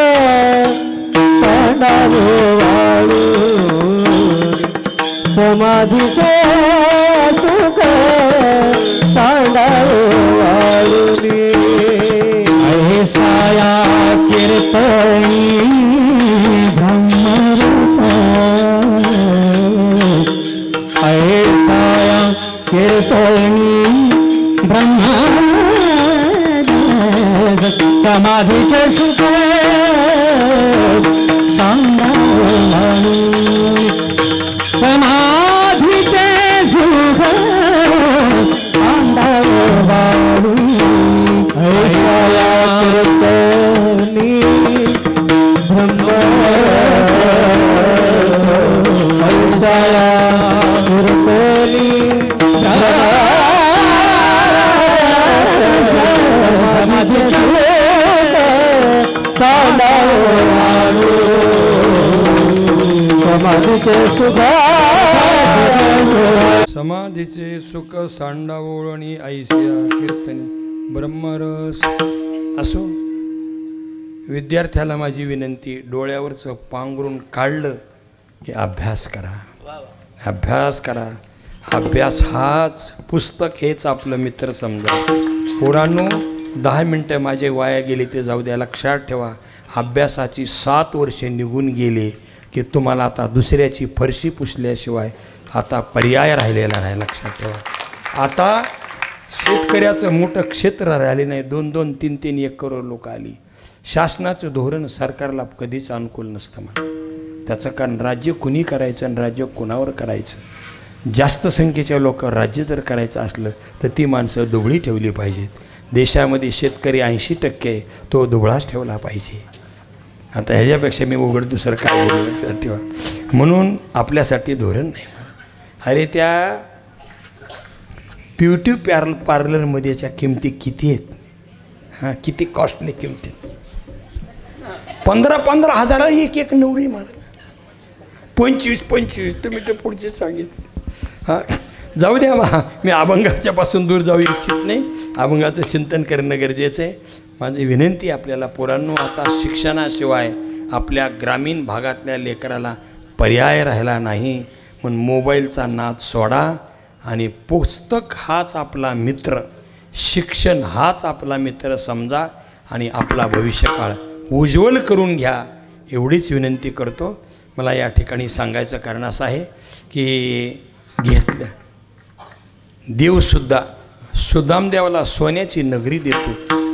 सांडावो वाणी, समाधीचे सुख सांडावो वाळुनी. ऐसाया कीर्तनी ब्रह्मरसा, ऐसाया कीर्तनी ब्रह्मरसा, समाधीचे सुख सांडावो वाळुनी, समाधीचे सुख सांडावो वाळुनी. ऐसाया कीर्तनी ब्रह्मरसा, ऐसाया कीर्तनी समाधीचे सुख सांडावो वाळुनी, समाधीचे सुख समाधीचे सुख सांडावोळणी ऐसिया कीर्तनी ब्रह्मरस. असो, विद्यार्थ्याला माझी विनंती, डोळ्यावरचं पांघरून काढलं की अभ्यास करा, अभ्यास करा. अभ्यास हाच, पुस्तक हेच आपलं मित्र समजा. पोरांनो, 10 मिनटं माझे वाया गेले ते जाऊ द्या. लक्षात ठेवा, अभ्यासाची 7 वर्षे निघून गेले की तुम्हाला आता दुसऱ्याची फरशी पुसल्याशिवाय आता पर्याय राहिलेला नाही. लक्षात ठेवा, आता शेतकऱ्याचं मोठं क्षेत्र राहिले नाही. 2-2, 3-3 एकर लोक आली. शासनाचं धोरण सरकारला कधीच अनुकूल नसतं म्हणा. त्याचं कारण राज्य कुणी करायचं आणि राज्य कुणावर करायचं. जास्त संख्येच्या लोकांवर राज्य जर करायचं असलं तर ती माणसं दुबळी ठेवली पाहिजेत. देशामध्ये शेतकरी 80% आहे, तो दुबळाच ठेवला पाहिजे. आता ह्याच्यापेक्षा मी उघड दुसरं काय बोलू, लक्षात ठेवा. म्हणून आपल्यासाठी धोरण नाही. अरे त्या ब्युटी पार्लरमध्येच्या किमती किती आहेत? हां, किती कॉस्टली किमती. 15-15 हजारा एक नवरी मला. 25-25 तुम्ही तर पुढचे सांगितले. हां, जाऊ द्या. मी अभंगाच्यापासून दूर जाऊ इच्छित नाही. अभंगाचं चिंतन करणं गरजेचं आहे. माझी विनंती आपल्याला, पोरांनो, आता शिक्षणाशिवाय आपल्या ग्रामीण भागातल्या लेकराला पर्याय राहिला नाही. म्हणून मोबाईलचा नाद सोडा आणि पुस्तक हाच आपला मित्र, शिक्षण हाच आपला मित्र समजा आणि आपला भविष्यकाळ उज्ज्वल करून घ्या, एवढीच विनंती करतो. मला या ठिकाणी सांगायचं कारण असं आहे की घेतलं देवसुद्धा सुदामदेवाला सोन्याची नगरी देतो,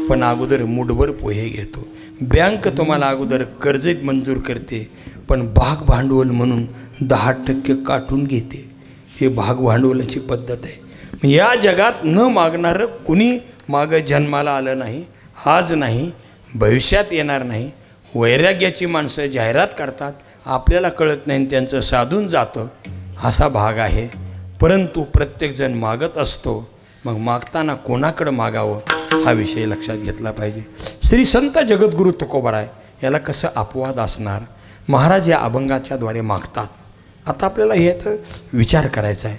पण अगोदर मुठभर पोहे घेतो. बँक तुम्हाला अगोदर कर्ज मंजूर करते, पण भाग भांडवल म्हणून 10% काटून घेते. हे भाग भांडवलाची पद्धत आहे. या जगात न मागणारं कुणी मागं जन्माला आलं नाही, आज नाही, भविष्यात येणार नाही. वैराग्याची माणसं जाहिरात करतात, आपल्याला कळत नाही, त्यांचं साधून जातं. असा भाग आहे. परंतु प्रत्येकजण मागत असतो. मग मागताना कोणाकडं मागावं हा विषय लक्षात घेतला पाहिजे. श्री संत जगद्गुरू तुकोबाराय याला कसं अपवाद असणार? महाराज या अभंगाच्याद्वारे मागतात. आता आपल्याला हे तर विचार करायचा आहे.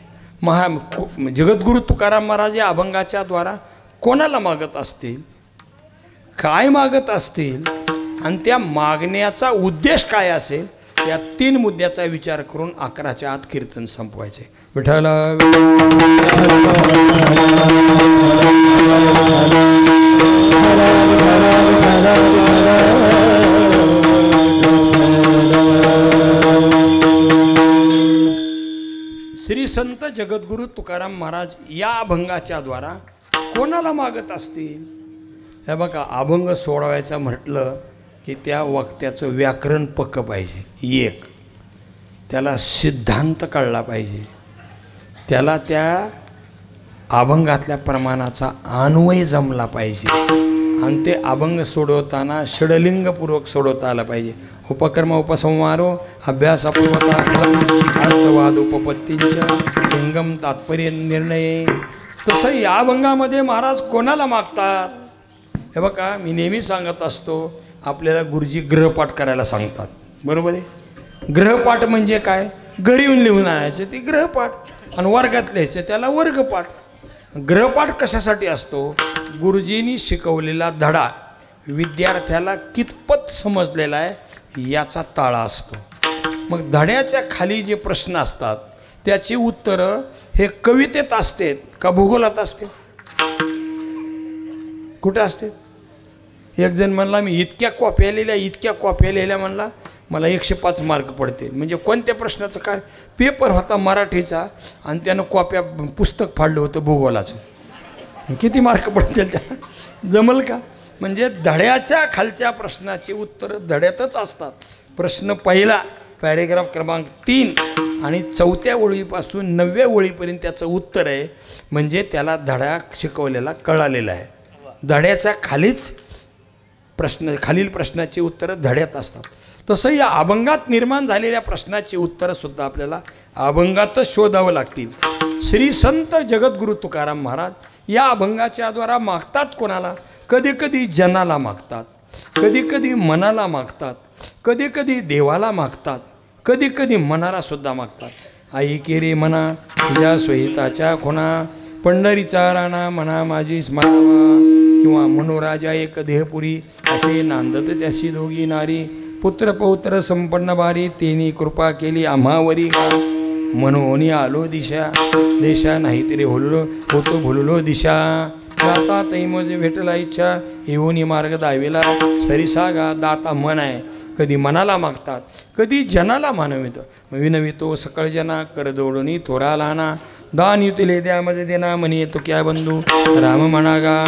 जगद्गुरू तुकाराम महाराज या अभंगाच्या द्वारा कोणाला मागत असतील, काय मागत असतील आणि त्या मागण्याचा उद्देश काय असेल, या 3 मुद्द्याचा विचार करून 11च्या आत कीर्तन संपवायचे. विठ्ठल विठ्ठल संत जगद्गुरु तुकाराम महाराज या अभंगाच्या द्वारा कोणाला मागत असतील? हे बघा, अभंग सोडवायचा म्हटलं की त्या वक्त्याचं व्याकरण पक्क पाहिजे, एक त्याला सिद्धांत कळला पाहिजे, त्याला त्या अभंगातल्या प्रमाणाचा अन्वय जमला पाहिजे आणि ते अभंग सोडवताना षडलिंगपूर्वक सोडवता आलं पाहिजे. उपक्रम उपसंहारो अभ्यासपूर्वता अर्थवाद उपपत्तींच्या लिंगम तात्पर्य निर्णय. तसं या अभंगामध्ये महाराज कोणाला मागतात? हे बघा, मी नेहमी सांगत असतो, आपल्याला गुरुजी ग्रहपाठ करायला सांगतात, बरोबर आहे. ग्रहपाठ म्हणजे काय? घरी येऊन लिहून आणायचं ते ग्रहपाठ आणि वर्गात लिहायचं त्याला वर्गपाठ. ग्रहपाठ कशासाठी असतो? गुरुजींनी शिकवलेला धडा विद्यार्थ्याला कितपत समजलेला आहे याचा ताळा असतो. मग धड्याच्या खाली जे प्रश्न असतात त्याची उत्तरं हे कवितेत असतात का भूगोलात असते? कुठे असते? एक जण म्हणला मी इतक्या कॉप्या लिहिल्या म्हणला मला 105 मार्क पडतील. म्हणजे कोणत्या प्रश्नाचं काय? पेपर होता मराठीचा आणि त्यानं कॉप्या पुस्तक फाडलं होतं भूगोलाचं. किती मार्क पडतील त्याला? जमल का? म्हणजे धड्याच्या खालच्या प्रश्नाची उत्तरं धड्यातच असतात. प्रश्न पहिला पॅरेग्राफ क्रमांक 3 आणि 4व्या ओळीपासून 9व्या ओळीपर्यंत त्याचं उत्तर आहे. म्हणजे त्याला धडा शिकवलेला कळालेला आहे. धड्याच्या खालीच खालील प्रश्नाची उत्तरं धड्यात असतात. तसं या अभंगात निर्माण झालेल्या प्रश्नाची उत्तरंसुद्धा आपल्याला अभंगातच शोधावं लागतील. श्री संत जगद्गुरु तुकाराम महाराज या अभंगाच्या द्वारा मागतात कोणाला? कधीकधी जनाला मागतात, कधीकधी मनाला मागतात, कधीकधी देवाला मागतात, कधीकधी मनाला सुद्धा मागतात. आई के रे मना तुझ्या सोहिताच्या खुणा, पंढरीचा राणा म्हणा माझी स्मरावा, किंवा मनोराजा एक देहपुरी असे नांदत त्याशी दोघी नारी, पुत्र पौत्र संपन्न बारी तेनी कृपा केली आम्हावरी गा, मनोनी आलो दिशा देशा नाही तरी होतो भुललो दिशा, दाता तैमज भेटला इच्छा येऊनी मार्ग दावेला सरिसा गा. दाता मन आहे, कधी मनाला मागतात, कधी जनाला मानवितं. विनवितो सकळ जना कर दोडणी थोरा लहाना, दान युतिले द्यामध्ये देना म्हणे येतो क्या बंधू राम म्हणा गा.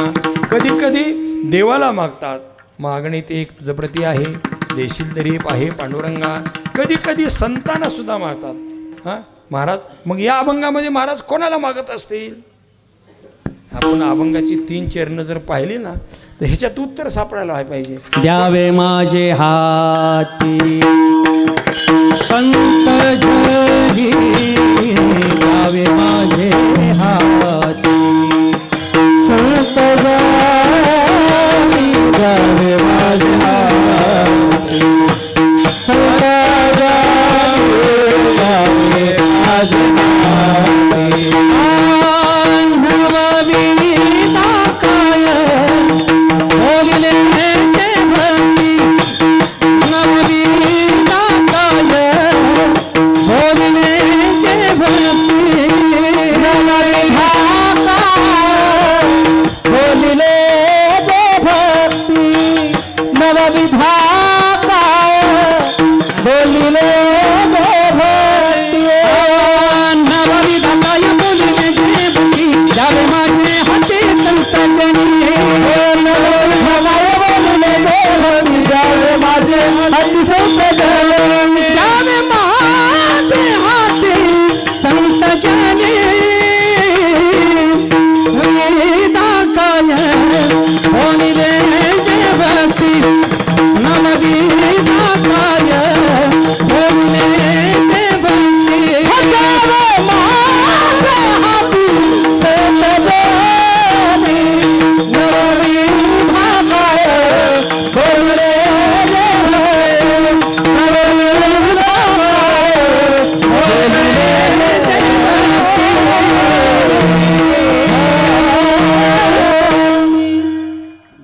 कधी कधी देवाला मागतात, मागणी ते एक तुझं प्रती आहे देशील तरी आहे पांडुरंगा. कधी कधी संतांना सुद्धा मागतात. हां महाराज, मग या अभंगामध्ये महाराज कोणाला मागत असतील? आपण अभंगाची 3 चरणं जर पाहिली ना तर ह्याच्यात उत्तर सापडायला पाहिजे. द्यावे माझे हाती संत जनी, द्यावे माझे हाती संत जनी, द्यावे माझे हाती संत जनी, द्यावे माझे हाती.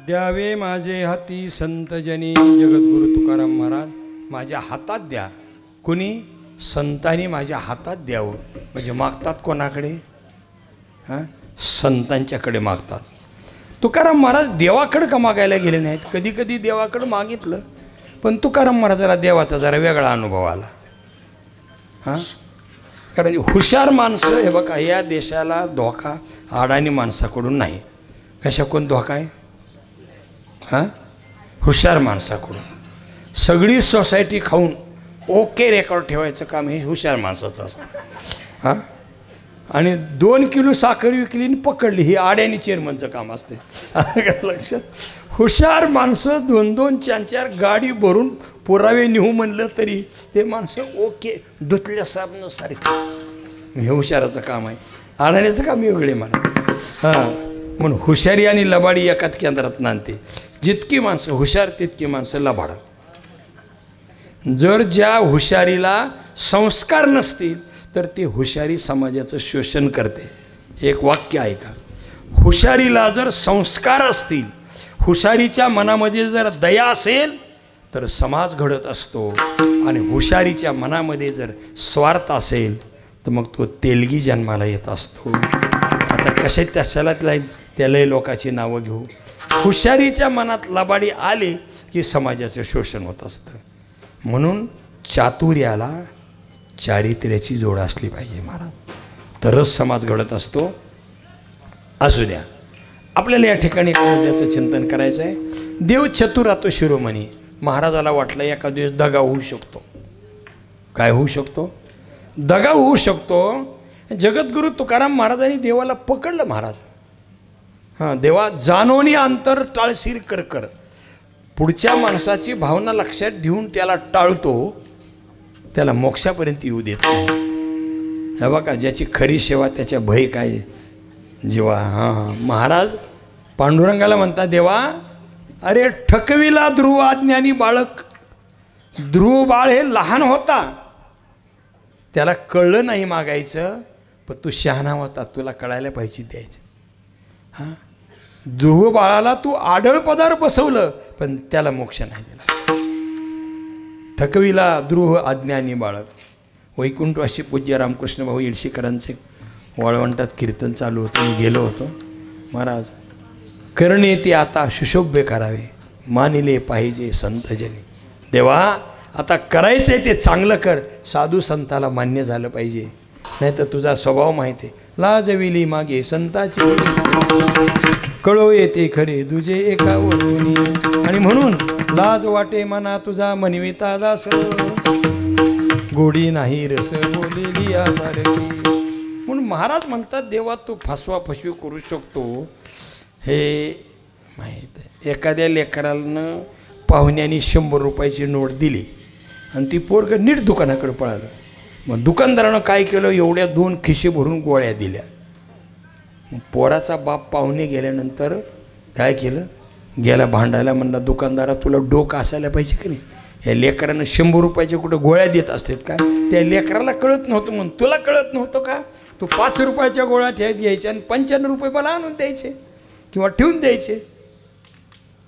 द्यावे माझे हाती संत जनी जगद्गुरु तुकाराम महाराज, माझ्या हातात द्या. कुणी? संतांनी माझ्या हातात द्यावं. म्हणजे मागतात कोणाकडे? हां, संतांच्याकडे मागतात. तुकाराम महाराज देवाकडे का मागायला गेले नाहीत? कधी कधी देवाकडं मागितलं, पण तुकाराम महाराजाला देवाचा जरा वेगळा अनुभव आला. हां, कारण हुशार माणसं हे बघा, या देशाला धोका अडाणी माणसाकडून नाही. कशाकडून धोका आहे? हां, हुशार माणसाकडून. सगळी सोसायटी खाऊन ओके रेकॉर्ड ठेवायचं काम हे हुशार माणसाचं असतं. हां, आणि 2 किलो साखर विकली आणि पकडली, ही आड्यानी चेअरमनचं काम असते. लक्षात. हुशार माणसं 2-2, 4-4 गाडी भरून पुरावे नेऊ म्हणलं तरी ते माणसं ओके धुतल्या साबणासारखे. हे हुशाराचं काम आहे. आडाण्याचं काम वेगळे म्हणा. हां, म्हणून हुशारी आणि लबाडी एकाच केंद्रात नांदते. जितकी माणसं हुशार तितकी माणसं लबाड. जर ज्या हुशारीला संस्कार नसतील तर ती हुशारी समाजाचं शोषण करते. एक वाक्य आहे का, हुशारीला जर संस्कार असतील, हुशारीच्या मनामध्ये जर दया असेल तर समाज घडत असतो. आणि हुशारीच्या मनामध्ये जर स्वार्थ असेल तर मग तो तेलगी जन्माला येत असतो. आता कसे त्याला त्यालाही लोकांची नावं घेऊ. हुशारीच्या मनात लबाडी आले की समाजाचं शोषण होत असतं. म्हणून चातुर्याला चारित्र्याची जोड असली पाहिजे महाराज, तरच समाज घडत असतो. असू द्या, आपल्याला या ठिकाणी एका मुद्द्याचं चिंतन करायचं आहे. देव चतुरातो शिरोमणी. महाराजाला वाटलं एका दिवस दगा होऊ शकतो. काय होऊ शकतो? दगा होऊ शकतो. जगद्गुरू तुकाराम महाराजांनी देवाला पकडलं. महाराज, हां, देवा जानोनी अंतर टाळशीर कर. पुढच्या माणसाची भावना लक्षात घेऊन त्याला टाळतो, त्याला मोक्षापर्यंत येऊ देत नाही. हे बघा, ज्याची खरी सेवा त्याच्या भय काय जीवा. हां, महाराज पांडुरंगाला म्हणतात, देवा अरे ठकविला ध्रुव अज्ञानी बाळक. ध्रुव बाळ हे लहान होता, त्याला कळलं नाही मागायचं, पण तू शहाणा होता, तुला कळायला पाहिजे द्यायचं. हां, ध्रुव बाळाला तू आढळ पदार बसवलं पण त्याला मोक्ष नाही दिला. ठकविला ध्रुव अज्ञानी बाळक. वैकुंठवासी पूज्य रामकृष्ण भाऊ येडशीकरांचे वाळवंटात कीर्तन चालू होतं. मी गेलो होतो. महाराज, करणे ते आता सुशोभ्य करावे, मानिले पाहिजे संतजनी. देवा आता करायचं आहे ते चांगलं कर, साधू संताला मान्य झालं पाहिजे, नाही तर तुझा स्वभाव माहिती आहे. लाजविली मागे संताची कळो येते खरे तुझे एका वरुणी. आणि म्हणून लाज वाटे मना तुझा मनविता दास, गोडी नाही रस बोलेली यासारखी. म्हणून महाराज म्हणतात, देवा तू फसवा फसवी करू शकतो हे माहीत आहे. एखाद्या लेकरानं पाहुण्याने 100 रुपयाची नोट दिली आणि ती पोरगं नीट दुकानाकडे पळालं. मग दुकानदारानं काय केलं, एवढ्या 2 खिशे भरून गोळ्या दिल्या. मग पोराचा बाप पाहुणे गेल्यानंतर काय केलं, गेला भांडायला. म्हणला, दुकानदारा तुला डोकं असायला पाहिजे की नाही, या लेकरानं 100 रुपयाच्या कुठं गोळ्या देत असतात का? त्या लेकराला कळत नव्हतं म्हणून तुला कळत नव्हतं का? तू 5 रुपयाच्या गोळ्या घ्यायच्या आणि 95 रुपये मला आणून द्यायचे किंवा ठेवून द्यायचे.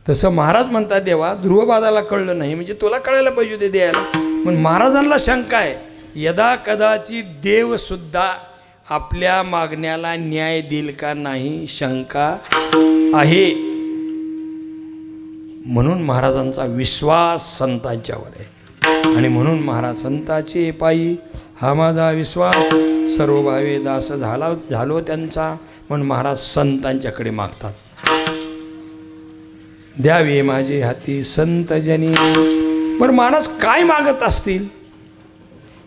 तसं महाराज म्हणतात, देवा ध्रुवबादाला कळलं नाही म्हणजे तुला कळायला पाहिजे ते द्यायला. पण महाराजांना शंका आहे, यदा कदाचित देवसुद्धा आपल्या मागण्याला न्याय देईल का नाही शंका आहे. म्हणून महाराजांचा विश्वास संतांच्यावर आहे. आणि म्हणून महाराज संताचे पायी हा माझा विश्वास, सर्व भावे दास झालो त्यांचा. म्हणून महाराज संतांच्याकडे मागतात, द्यावे माझे हाती संतजनी. बरं महाराज काय मागत असतील?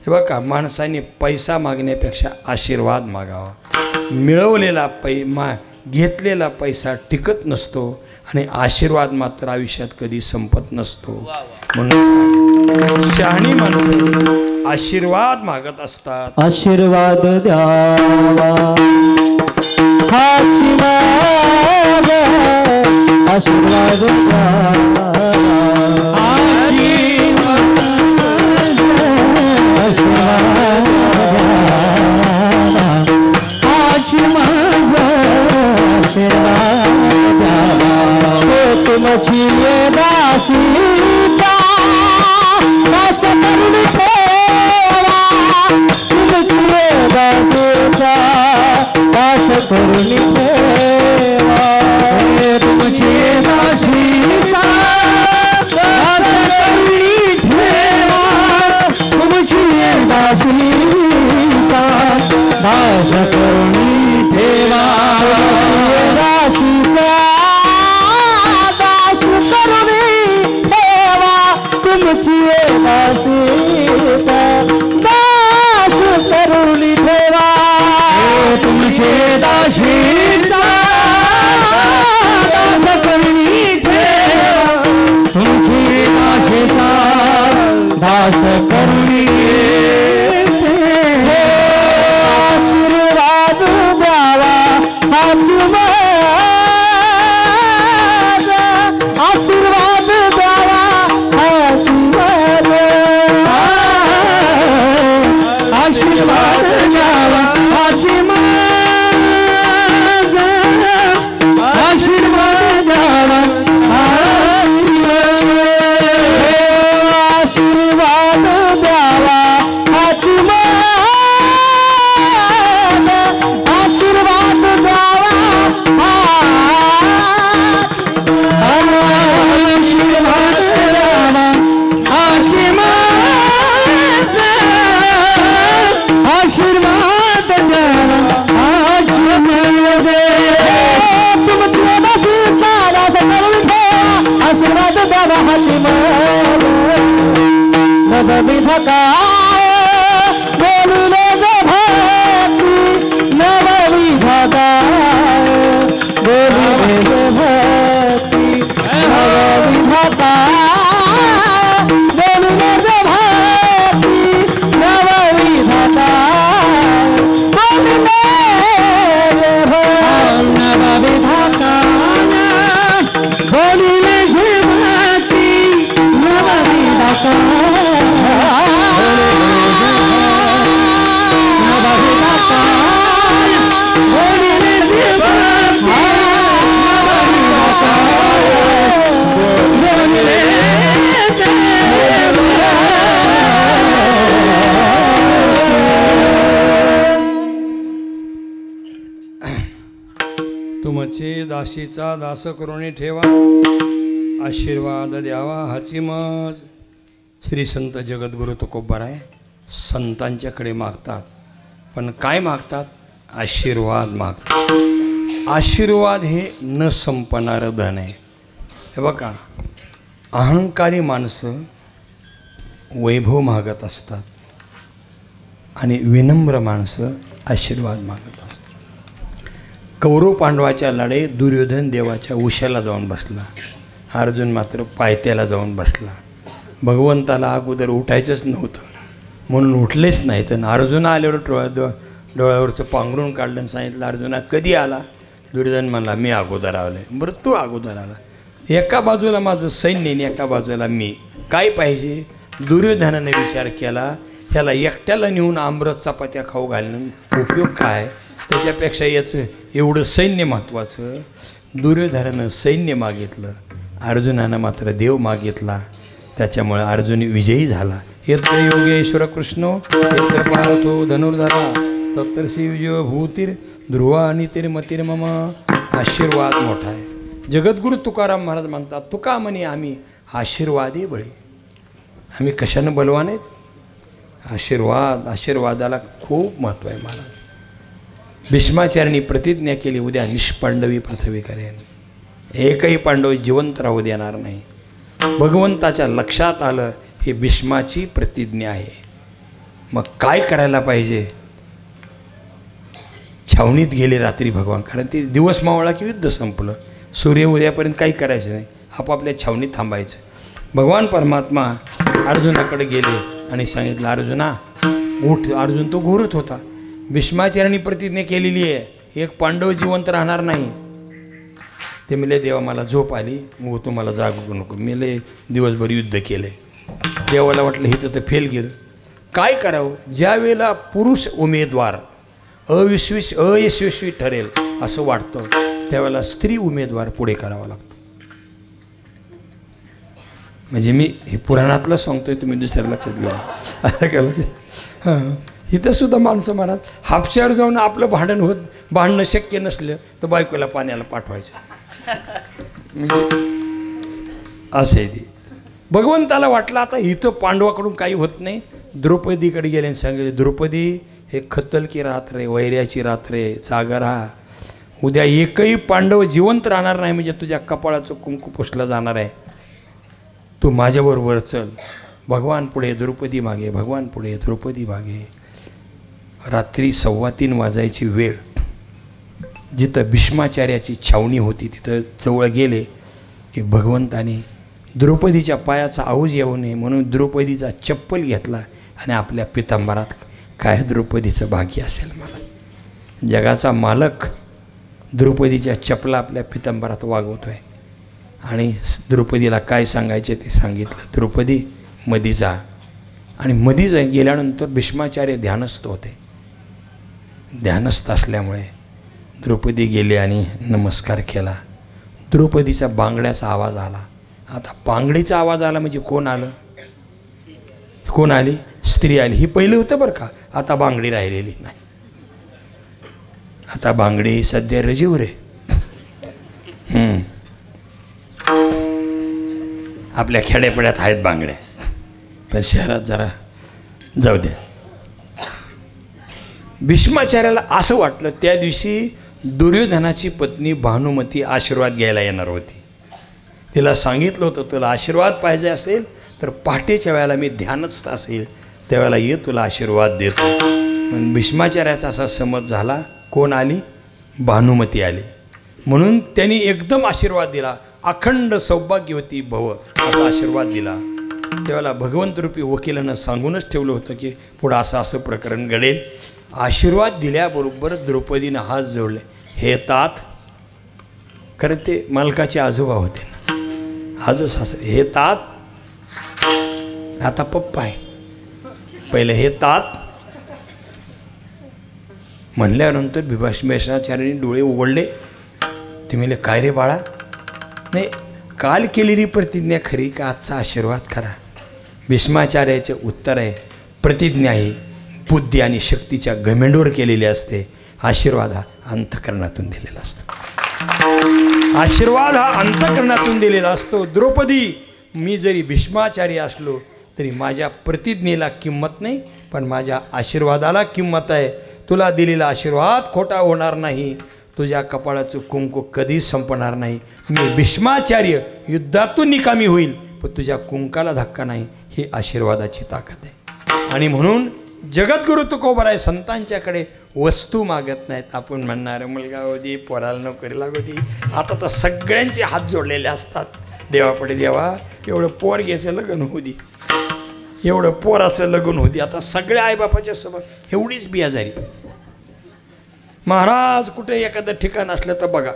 हे बघा, माणसाने पैसा मागण्यापेक्षा आशीर्वाद मागावा. मिळवलेला घेतलेला पैसा टिकत नसतो आणि आशीर्वाद मात्र आयुष्यात कधी संपत नसतो. म्हणून शहाणी माणसं आशीर्वाद मागत असतात. आशीर्वाद द्यावा हाची मागा, आशीर्वाद द्यावा तुमची दासीचा दास करून ठेवा, तुमची दासीचा दास करून ठेवा, तुमची दासीचा दास करून ठेवा, तुमची दासीचा दासीचा दास करुणी ठेवा तुमचे दासीचा दास करुणी ठेवा तुमचे दासीचा दास करुणी आशीर्वाद द्यावा हाच माझा आशीर्वाद द्यावा हाच माझा आशीर्वाद द्यावा हाच माझा आशीर्वाद द्यावा आशीर्वाद द्यावा हाच आशीर्वाद द्यावा आशीर्वाद द्यावा आजी माझा आशीर्वाद द्यावा आजी माझे तुमचे दासीचा दास करून ठेवा आशीर्वाद द्यावा आजी माझे नवविधता बोलले जे भक्ती नवविधता बोलले जे भक्ती नवविधता बोलले जे भक्ती नवविधता बोलले जे नवविधता बोलले जे भक्ती नवविधता तुमचे दासीचा दास करुणी ठेवा आशीर्वाद द्यावा हाची मज. श्री संत जगद्गुरु तुकोबाराय संतांच्याकडे मागतात, पण काय मागतात? आशीर्वाद मागतात. आशीर्वाद हे न संपणारं धन आहे. हे बघा, अहंकारी माणसं वैभव मागत असतात आणि विनम्र माणसं आशीर्वाद मागत असतात. कौरव पांडवाच्या लढाईत दुर्योधन देवाच्या उशाला जाऊन बसला, अर्जुन मात्र पायथ्याला जाऊन बसला. भगवंताला अगोदर उठायचंच नव्हतं म्हणून उठलेच नाही. तर अर्जुना आल्यावर डोळ्यावरचं पांघरून काढलं आणि सांगितलं, अर्जुना कधी आला? दुर्योधन म्हणला, मी अगोदर आलो. बरं, तू अगोदर आला. एका बाजूला माझं सैन्य आणि एका बाजूला मी, काय पाहिजे? दुर्योधनाने विचार केला, ह्याला एकट्याला नेऊन आमरस चपात्या खाऊ घालणं उपयोग काय? त्याच्यापेक्षा याचं एवढं सैन्य महत्त्वाचं. दुर्योधनानं सैन्य मागितलं, अर्जुनानं मात्र देव मागितला. त्याच्यामुळे अर्जुन विजयी झाला. यत्र योगेश्वर कृष्ण यत्र पार्थो धनुर्धरा तत्र शिवजो भूतीर ध्रुवा नितिर्मतिर्मम. आशीर्वाद मोठा आहे. जगद्गुरु तुकाराम महाराज म्हणतात, तुका म्हणे आम्ही आशीर्वादी बळी. आम्ही कशानं बलवान आहेत? आशीर्वाद. आशीर्वादाला खूप महत्त्व आहे. महाराज भीष्माचार्यांनी प्रतिज्ञा केली, उद्या निष्पांडवी पृथ्वी करेन, एकही पांडव जिवंत राहू देणार नाही. भगवंताच्या लक्षात आलं ही भीष्माची प्रतिज्ञा आहे. मग काय करायला पाहिजे? छावणीत गेले रात्री भगवान, कारण ते दिवस मावळा की युद्ध संपलं. सूर्य उद्यापर्यंत काही करायचं नाही, आपापल्या छावणीत थांबायचं. भगवान परमात्मा अर्जुनाकडे गेले आणि सांगितलं, अर्जुना उठ. अर्जुन तो घोरत होता. भीष्माचार्यांनी प्रतिज्ञा केलेली आहे, एक पांडव जिवंत राहणार नाही. ते म्हणले, देवा मला झोप आली, मग तुम्हाला जागू नको. मी लय दिवसभर युद्ध केले. देवाला वाटलं हिथं तर फेल गेलं, काय करावं? ज्या वेळेला पुरुष उमेदवार अयशस्वी ठरेल असं वाटतं, त्यावेळेला स्त्री उमेदवार पुढे करावा लागतो. म्हणजे मी हे पुराणातलं सांगतोय, तुम्ही दुसऱ्या लक्षात घेऊ. हां, इथं सुद्धा माणसं म्हणत, हापशावर जाऊन आपलं भांडणं शक्य नसलं तर बायकोला पाण्याला पाठवायचं. असं आहे ते. भगवंताला वाटलं आता इथं पांडवाकडून काही होत नाही. द्रौपदीकडे गेले आणि सांगितले, द्रौपदी हे खत्तल की रात्र आहे, वैर्याची रात्र आहे, जागा राहा. उद्या एकही पांडव जिवंत राहणार नाही, म्हणजे तुझ्या कपाळाचं कुंकू पुसलं जाणार आहे. तू माझ्याबरोबर चल. भगवान पुढे द्रौपदी मागे, भगवान पुढे द्रौपदी मागे. रात्री 2:15 वाजायची वेळ. जिथं भीष्माचार्याची छावणी होती तिथं जवळ गेले की भगवंताने द्रौपदीच्या पायाचा आऊज येऊ नये म्हणून द्रौपदीचा चप्पल घेतला आणि आपल्या पितांबरात. काय द्रौपदीचं भाग्य असेल. मला जगाचा मालक द्रौपदीच्या चपला आपल्या पितांबरात वागवतो आहे. आणि द्रौपदीला काय सांगायचे ते सांगितलं. द्रौपदी मधी जा. आणि मधी गेल्यानंतर भीष्माचार्य ध्यानस्थ होते. ध्यानस्थ असल्यामुळे द्रौपदी गेली आणि नमस्कार केला. द्रौपदीचा बांगड्याचा आवाज आला. आता बांगडीचा आवाज आला म्हणजे कोण आलं? कोण आली? स्त्री आली. ही पहिली होतं बरं का. आता बांगडी राहिलेली नाही. आता बांगडी सध्या रजीवर आहे. आपल्या खेड्यापड्यात आहेत बांगड्या, पण शहरात जरा जाऊ द्या. भीष्माचार्याला असं वाटलं त्या दिवशी दुर्योधनाची पत्नी भानुमती आशीर्वाद घ्यायला येणार होती. तिला सांगितलं होतं तुला आशीर्वाद पाहिजे असेल तर पहाटेच्या वेळेला मी ध्यानस्थ असेल त्यावेळेला ये, तुला आशीर्वाद देतो. पण भीष्माचार्याचा असा समज झाला. कोण आली? भानुमती आली. म्हणून त्यांनी एकदम आशीर्वाद दिला. अखंड सौभाग्यवती भव असा आशीर्वाद दिला. त्यावेळेला भगवंत रूपी वकिलानं सांगूनच ठेवलं होतं की पुढं असं असं प्रकरण घडेल. आशीर्वाद दिल्याबरोबर द्रौपदीनं हात जोडले. हे तात, खरं ते मालकाचे आजोबा होते ना, आजो सासरे. हे तात, आता पप्पा आहे. पहिले हे तात म्हणल्यानंतर भीष्माचार्यांनी डोळे उघडले. ते म्हणले काय रे बाळा? नाही, काल केलेली प्रतिज्ञा खरी का आजचा आशीर्वाद खरा? भीष्माचार्याचे उत्तर आहे प्रतिज्ञा ही बुद्धी आणि शक्तीच्या घमेंडवर केलेली असते. आशीर्वाद हा अंतःकरणातून दिलेला असतो. आशीर्वाद हा अंतःकरणातून दिलेला असतो. द्रौपदी, मी जरी भीष्माचार्य असलो तरी माझ्या प्रतिज्ञेला किंमत नाही, पण माझ्या आशीर्वादाला किंमत आहे. तुला दिलेला आशीर्वाद खोटा होणार नाही. तुझ्या कपाळाचं कुंकू कधीच संपणार नाही. मी भीष्माचार्य युद्धातून निकामी होईल पण तुझ्या कुंकाला धक्का नाही. ही आशीर्वादाची ताकद आहे. आणि म्हणून जगद्गुरु तुकोबराय संतांच्याकडे वस्तू मागत नाहीत. आपण म्हणणार मुलगा हो दे, पोराला नोकरी लागू दे. आता तर सगळ्यांचे हात जोडलेले असतात. देवापुढे देवा एवढं पोर घ्यायचं लग्न होऊ दे, एवढं पोराचं लग्न होऊ दे. आता सगळ्या आईबापाच्या समोर एवढीच बियाजारी. महाराज कुठे एखादं ठिकाण असलं तर बघा.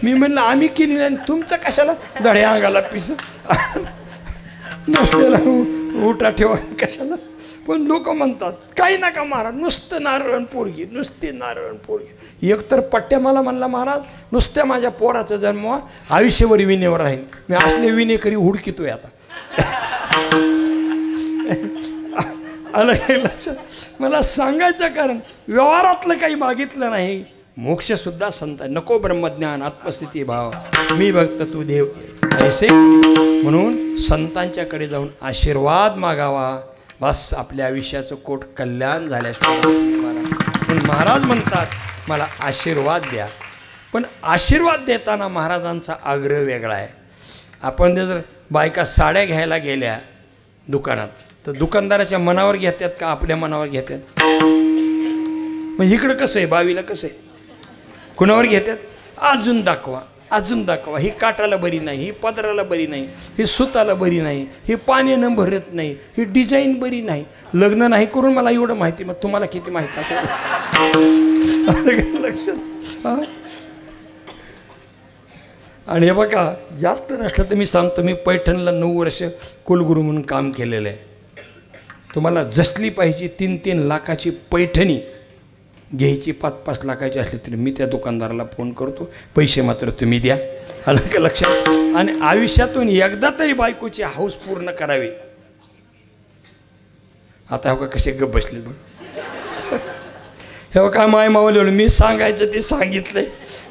मी म्हणलं आम्ही केली नाही, तुमचं कशाला धड्या अंगाला पिस नसलेला उठा ठेवा कशाला. पण लोक म्हणतात काही नका महाराज, नुसतं नारळ पोरगी, नुसती नारळ पोरगी. एकतर पट्ट्या मला म्हणला महाराज नुसत्या माझ्या पोराचा जन्म आयुष्यभर विनेवर राहील. मी असले विनेकरी हुडकितोय आता. आलं काही लक्षात? मला सांगायचं कारण व्यवहारातलं काही मागितलं नाही. मोक्षसुद्धा संत नको ब्रह्मज्ञान आत्मस्थिती भाव मी भक्त तू देव ऐसे. म्हणून संतांच्याकडे जाऊन आशीर्वाद मागावा. बस आपल्या आयुष्याचं कोट कल्याण झाल्याशिवाय. पण महाराज म्हणतात मला आशीर्वाद द्या. पण आशीर्वाद देताना महाराजांचा आग्रह वेगळा आहे. आपण जर बायका साड्या घ्यायला गेल्या दुकानात तर दुकानदाराच्या मनावर घेतात का आपल्या मनावर घेतात? म्हणजे इकडं कसं आहे, बावीला कसं आहे, कुणावर घेतात? अजून दाखवा, अजून दाखवा. ही काटाला बरी नाही, ही पदराला बरी नाही, ही सुताला बरी नाही, ही पाण्यानं भरत नाही, ही डिझाईन बरी नाही. लग्न नाही करून मला एवढं माहिती, मग तुम्हाला किती माहिती असेल लक्षात. आणि हे बघा जास्त नसलं तर मी सांगतो, मी पैठणला 9 वर्ष कुलगुरू म्हणून काम केलेलं आहे. तुम्हाला जसली पाहिजे 3-3 लाखाची पैठणी घ्यायची, 5-5 लाखाची असली तरी मी त्या दुकानदाराला फोन करतो. पैसे मात्र तुम्ही द्या. आलं का लक्षात? आणि आयुष्यातून एकदा तरी बायकोची हौस पूर्ण करावी. आता हो का कसे गप बसले बघ. हे काय माय मावलं मी सांगायचं ते सांगितलंय.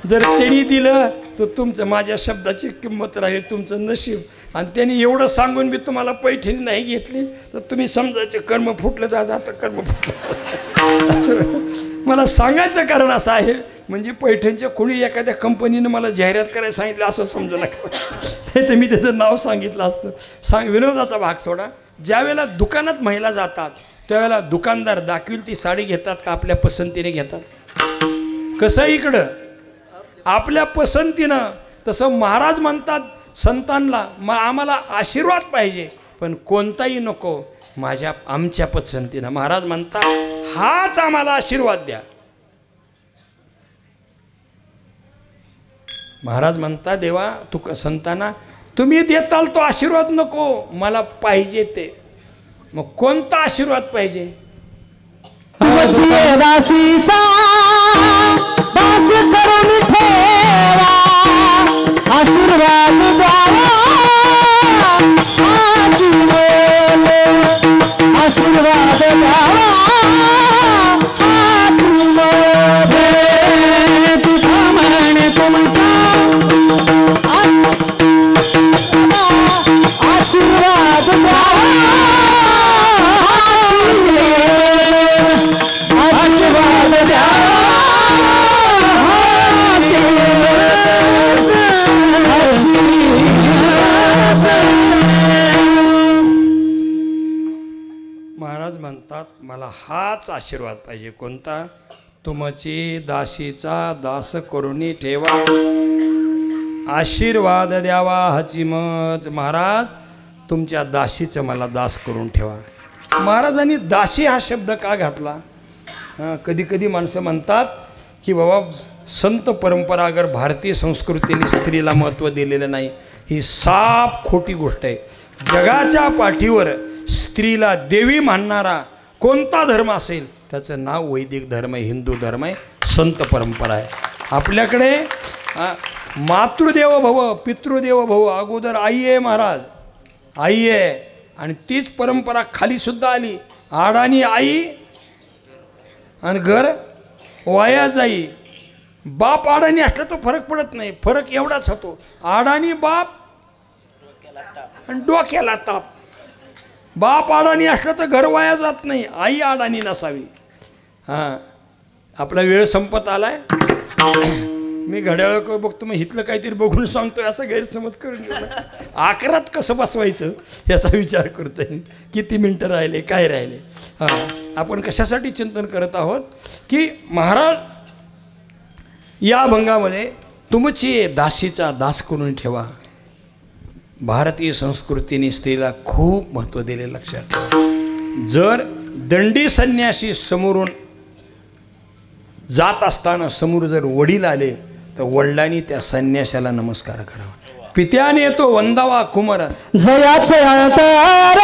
जर त्यांनी दिलं तर तुमचं माझ्या शब्दाची किंमत राहील, तुमचं नशीब. आणि त्यांनी एवढं सांगून मी तुम्हाला पैठणी नाही घेतली तर तुम्ही समजायचे कर्म फुटलं दादा, आता कर्म फुटलं. मला सांगायचं कारण असं आहे म्हणजे पैठणच्या कोणी एखाद्या कंपनीनं मला जाहिरात करायला सांगितलं असं समजू नका. हे तर मी त्याचं नाव सांगितलं असतं. विनोदाचा भाग सोडा. ज्यावेळेला दुकानात महिला जातात त्यावेळेला दुकानदार दाखवील ती साडी घेतात का आपल्या पसंतीने घेतात? कसं इकडं आपल्या पसंतीनं. तसं महाराज म्हणतात संतांना आम्हाला आशीर्वाद पाहिजे पण कोणताही नको, आमच्या पसंतीनं. महाराज म्हणतात हाच आम्हाला आशीर्वाद द्या. महाराज म्हणता देवा तू संतांना तुम्ही देताल तो आशीर्वाद नको, मला पाहिजे ते. मग कोणता आशीर्वाद पाहिजे? दासीचा दास करून ठेवा, आशीर्वाद द्यावा आजी बोले, आशीर्वाद द्यावा आजी बोले. तुझा म्हणे तुमचा आशीर्वाद द्यावा महाराज म्हणतात मला हाच आशीर्वाद पाहिजे. कोणता? तुमची दासीचा दास करुणी ठेवा, आशीर्वाद द्यावा हाची मज. महाराज तुमच्या दासीचं मला दास करून ठेवा. महाराजांनी दासी हा शब्द का घातला? कधी कधी माणसं म्हणतात की बाबा संत परंपरा अगर भारतीय संस्कृतीने स्त्रीला महत्त्व दिलेलं नाही, ही साफ खोटी गोष्ट आहे. जगाच्या पाठीवर स्त्रीला देवी मानणारा कोणता धर्म असेल त्याचं नाव वैदिक धर्म आहे, हिंदू धर्म आहे, संत परंपरा आहे. आपल्याकडे मातृदेव भव पितृदेव भव अगोदर आई आहे महाराज, आई आहे. आणि तीच परंपरा खालीसुद्धा आली. आडानी आई आणि घर वाया जाई. बाप आडानी असला तर फरक पडत नाही, फरक एवढाच होतो. आडानी बाप आणि डोक्याला ताप. बाप आडानी असलं तर घर वाया जात नाही, आई आडानी नसावी. हां आपला वेळ संपत आलाय. मी घड्याळ बघतो मग इथलं काहीतरी बघून सांगतोय असं गैरसमज करून गेलं. आकारात कसं बसवायचं याचा विचार करतोय. किती मिनटं राहिले, काय राहिले. हां आपण कशासाठी चिंतन करत आहोत की महाराज या अभंगामध्ये तुमची दासीचा दास करून ठेवा. भारतीय संस्कृतीने स्त्रीला खूप महत्त्व दिले. लक्षात जर दंडी संन्यासी समोरून जात असताना समोर जर वडील आले तर वडिलांनी त्या संन्याशाला नमस्कार करावा. पित्याने येतो वंदावा कुमार जयाचे अंतर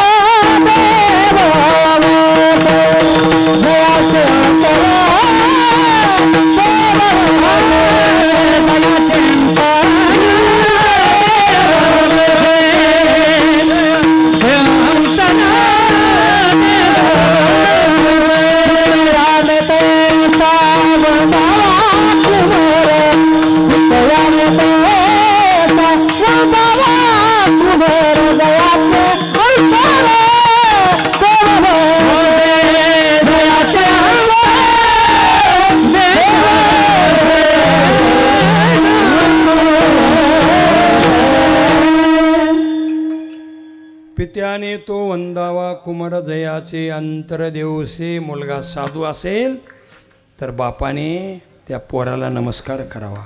जयाचे अंतर पित्याने तो वंदावा कुमार जयाचे अंतर देवसे. मुलगा साधू असेल तर बापाने त्या पोराला नमस्कार करावा.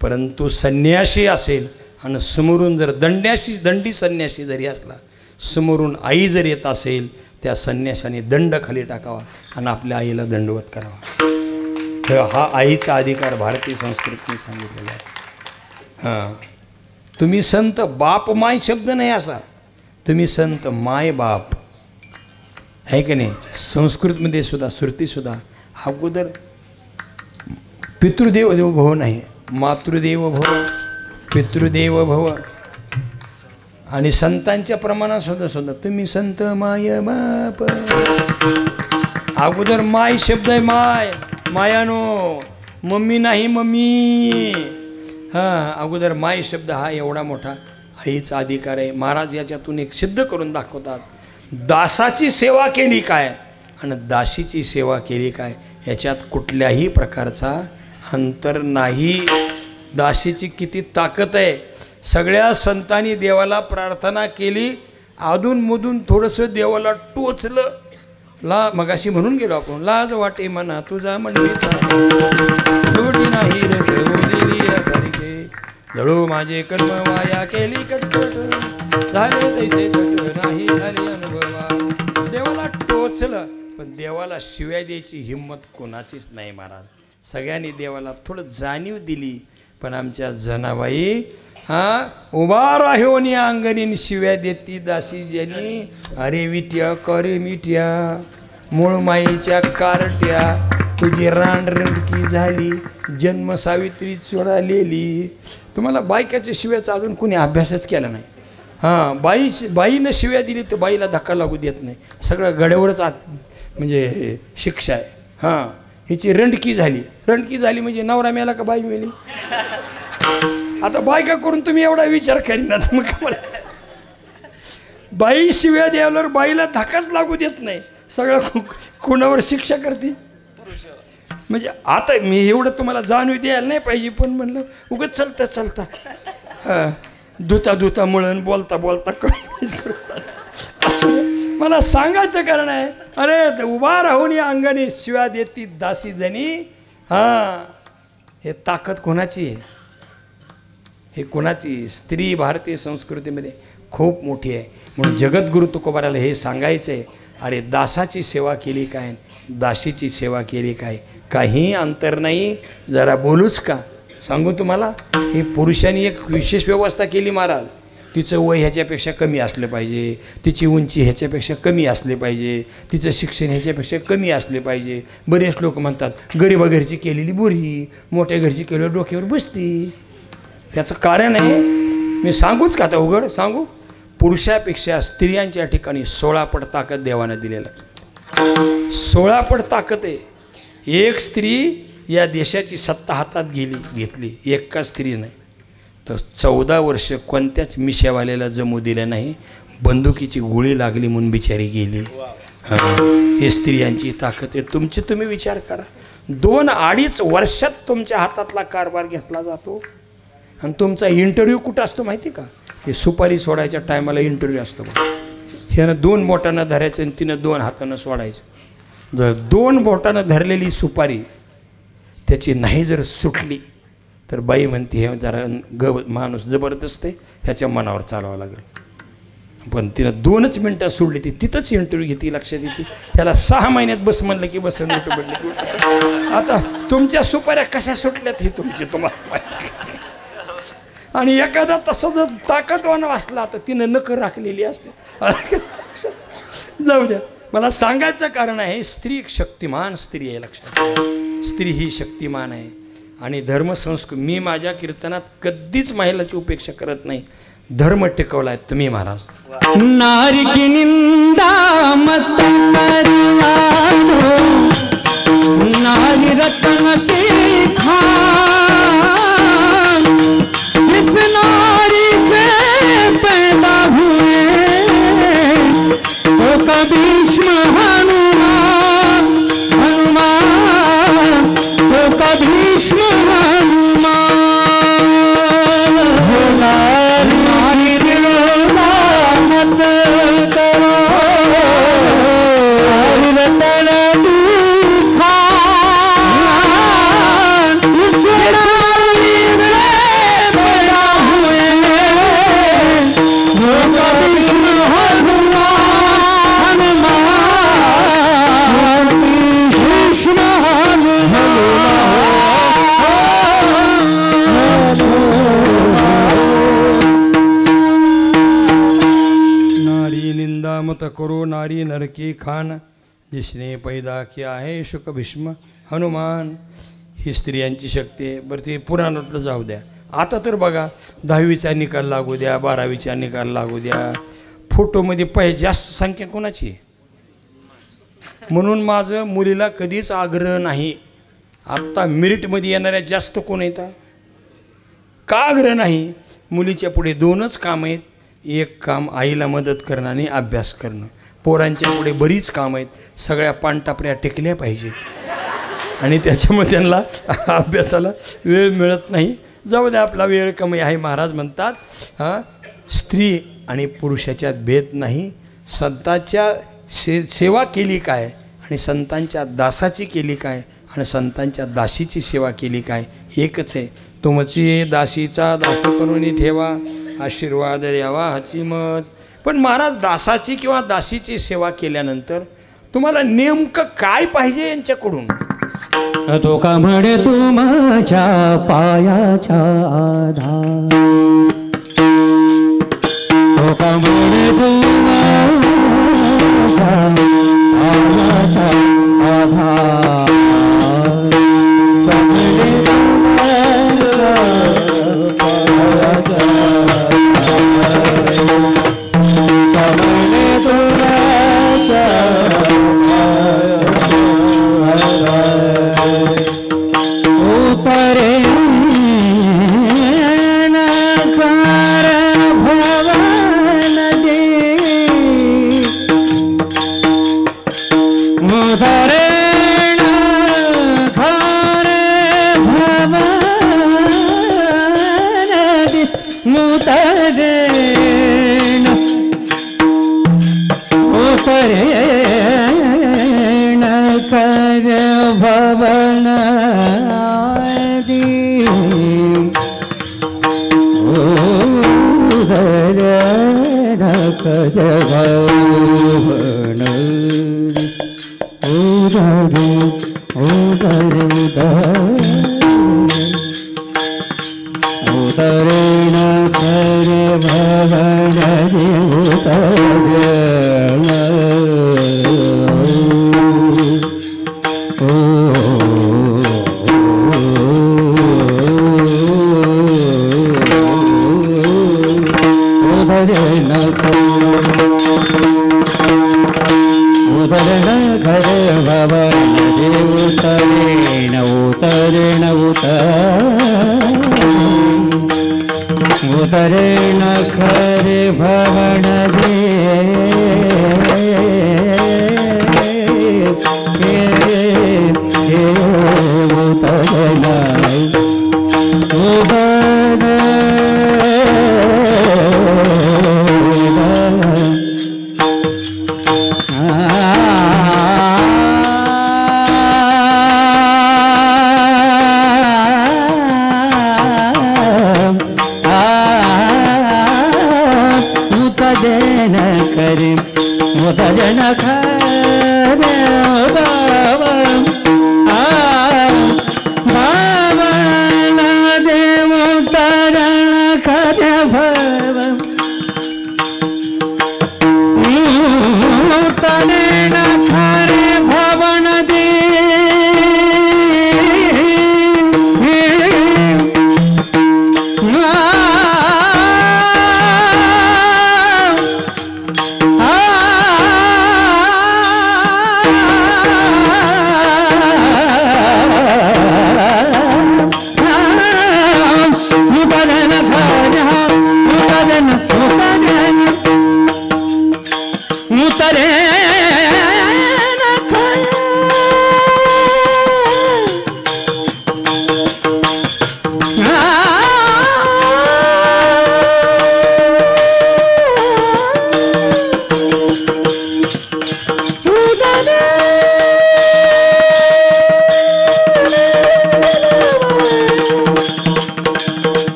परंतु संन्यासी असेल आणि समोरून जर दंडी संन्यासी जरी असला, समोरून आई जर येत असेल त्या संन्याशाने दंड खाली टाकावा आणि आपल्या आईला दंडवत करावा. हा आईचा अधिकार भारतीय संस्कृतीने सांगितलेला आहे. हां तुम्ही संत बाप माय शब्द नाही असा, तुम्ही संत माय बाप आहे की नाही. संस्कृतमध्ये सुद्धा श्रुतीसुद्धा अगोदर पितृदेव देव भव नाही, मातृदेव भव पितृदेव भव. आणि संतांच्या प्रमाणात सुद्धा तुम्ही संत माय बाप. अगोदर माय शब्द आहे. मायानो मम्मी नाही मम्मी. हां अगोदर माय शब्द हा एवढा मोठा आईचा अधिकार आहे. महाराज याच्यातून एक सिद्ध करून दाखवतात. दासाची सेवा केली काय आणि दासीची सेवा केली काय याच्यात कुठल्याही प्रकारचा अंतर नाही. दासीची किती ताकद आहे. सगळ्या संतांनी देवाला प्रार्थना केली, अधूनमधून थोडंसं देवाला टोचलं. मगाशी म्हणून गेलो आपण, लाज वाटे म्हणा तुझा मंडळीचा, लोटी नाही रस ओलेली यासारखे, जळू माझे कर्म वाया केली कटकट, झाले तैसे तट नाही झाले अनुभवा. देवाला टोचलं, पण देवाला शिव्या द्यायची हिंमत कोणाचीच नाही महाराज. सगळ्यांनी देवाला थोडं जाणीव दिली, पण आमच्या जनाबाई उभा राहून या अंगणीन शिव्या देती दासी जनी. अरे विट्या करे मिट्या मूळ माईच्या कारट्या, तुझी रांडरंडकी झाली जन्म सावित्री चोळालेली. तुम्हाला बायकाच्या शिव्याचा अजून कोणी अभ्यासच केला नाही. बाईनं शिव्या दिली तर बाईला धक्का लागू देत नाही, सगळं गड्यावरच म्हणजे शिक्षा आहे. हिची रंडकी झाली म्हणजे नवरा मेला का बाई मेली. आता बायका करून तुम्ही एवढा विचार करीनात. मग बाई शिव्या द्यायला बाईला धक्काच लागू देत नाही, सगळं कोणावर शिक्षा करते. म्हणजे आता मी एवढं तुम्हाला जाणीव द्यायला नाही पाहिजे, पण म्हणलं उगत चालता धुता मळण बोलता मला सांगायचं कारण आहे. अरे उभा राहून या अंगाने शिव्या देती दासी जनी. हे ताकद कोणाची आहे? हे कोणाची? स्त्री भारतीय संस्कृतीमध्ये खूप मोठी आहे. म्हणून जगद्गुरु तुकोबाराला हे सांगायचं आहे, अरे दासाची सेवा केली काय, दासीची सेवा केली काय, काही अंतर नाही. जरा बोलूच का सांगू तुम्हाला. ही पुरुषांनी एक विशेष व्यवस्था केली महाराज. तिचं वय ह्याच्यापेक्षा कमी असलं पाहिजे, तिची उंची ह्याच्यापेक्षा कमी असली पाहिजे, तिचं शिक्षण ह्याच्यापेक्षा कमी असले पाहिजे. बरेच लोक म्हणतात गरीबा घरची केलेली बुरी, मोठ्या घरची केलेली डोक्यावर बसती. त्याचं कारण आहे, मी सांगूच का आता उघड सांगू. पुरुषापेक्षा स्त्रियांच्या ठिकाणी 16 पट ताकद देवानं दिलेलं. 16 पट ताकद आहे. एक स्त्री या देशाची सत्ता हातात घेतली एका स्त्रीने तर 14 वर्ष कोणत्याच मिशावाल्याला जमू दिलं नाही. बंदुकीची गोळी लागली म्हणून बिचारी गेली. हे स्त्रियांची ताकद आहे. तुम्ही विचार करा. 2-2.5 वर्षात तुमच्या हातातला कारभार घेतला जातो. आणि तुमचा इंटरव्ह्यू कुठं असतो माहिती का? हे सुपारी सोडायच्या टायमाला इंटरव्ह्यू असतो. ह्यानं 2 बोटानं धरायचं आणि तिनं 2 हातानं सोडायचं. जर 2 बोटानं धरलेली सुपारी त्याची नाही जर सुटली तर बाई म्हणते हे जरा माणूस जबरदस्त आहे, ह्याच्या मनावर चालवावं लागेल. पण तिनं 2च मिनटात सोडली, ती तिथंच इंटरव्ह्यू घेते, लक्षात येते. त्याला 6 महिन्यात बस म्हणलं की बस पडली. आता तुमच्या सुपाऱ्या कशा सुटल्यात हे तुम्हाला माहिती. आणि एखादा तसं जर ताकदवान असला तर तिनं नकर राखलेली असते. जाऊ द्या. मला सांगायचं कारण आहे, स्त्री एक शक्तिमान स्त्री आहे. लक्षात, स्त्री ही शक्तिमान आहे. आणि धर्मसंस्कृती, मी माझ्या कीर्तनात कधीच महिलाची उपेक्षा करत नाही. धर्म टिकवला आहे तुम्ही महाराज. नारी की निंदा मत करिवानो, नारी रत्न की खान, जिस नारी से पैदा हुए वो कभी हनुमान, हनुमान वो कभी हनुमान. नारी मत करो, रतन मत करो नारी नर की खान, जिसने पैदा किया है शुक भीष्म हनुमान. ही स्त्रियांची शक्ती आहे. बरं ते पुराणातलं जाऊ द्या. आता तर बघा 10वीचा निकाल लागू द्या, 12वीचा निकाल लागू द्या, फोटोमध्ये जास्त संख्या कोणाची आहे. म्हणून माझं मुलीला कधीच आग्रह नाही. आत्ता मेरिटमध्ये येणाऱ्या जास्त कोण येतात का आग्रह नाही. मुलीच्या पुढे 2च काम आहेत. एक काम आईला मदत करणं आणि अभ्यास करणं. पोरांच्या पुढे बरीच कामं आहेत. सगळ्या पानटापऱ्या टेकल्या पाहिजे. आणि त्याच्यामुळे त्यांना अभ्यासाला वेळ मिळत नाही. जाऊ द्या, आपला वेळ कमी आहे. महाराज म्हणतात स्त्री आणि पुरुषाच्यात भेद नाही. संतांच्या सेवा केली काय आणि संतांच्या दासाची केली काय आणि संतांच्या दासीची सेवा केली काय, एकच आहे. तुमची दासीचा दास करून ठेवा, आशीर्वाद द्यावा हाची मज. पण महाराज दासाची किंवा दासीची सेवा केल्यानंतर तुम्हाला नेमकं काय पाहिजे यांच्याकडून? तो का म्हणे तुमच्या पायाच्या आधार, तो का म्हणे तुमच्या पायाच्या आधार, तो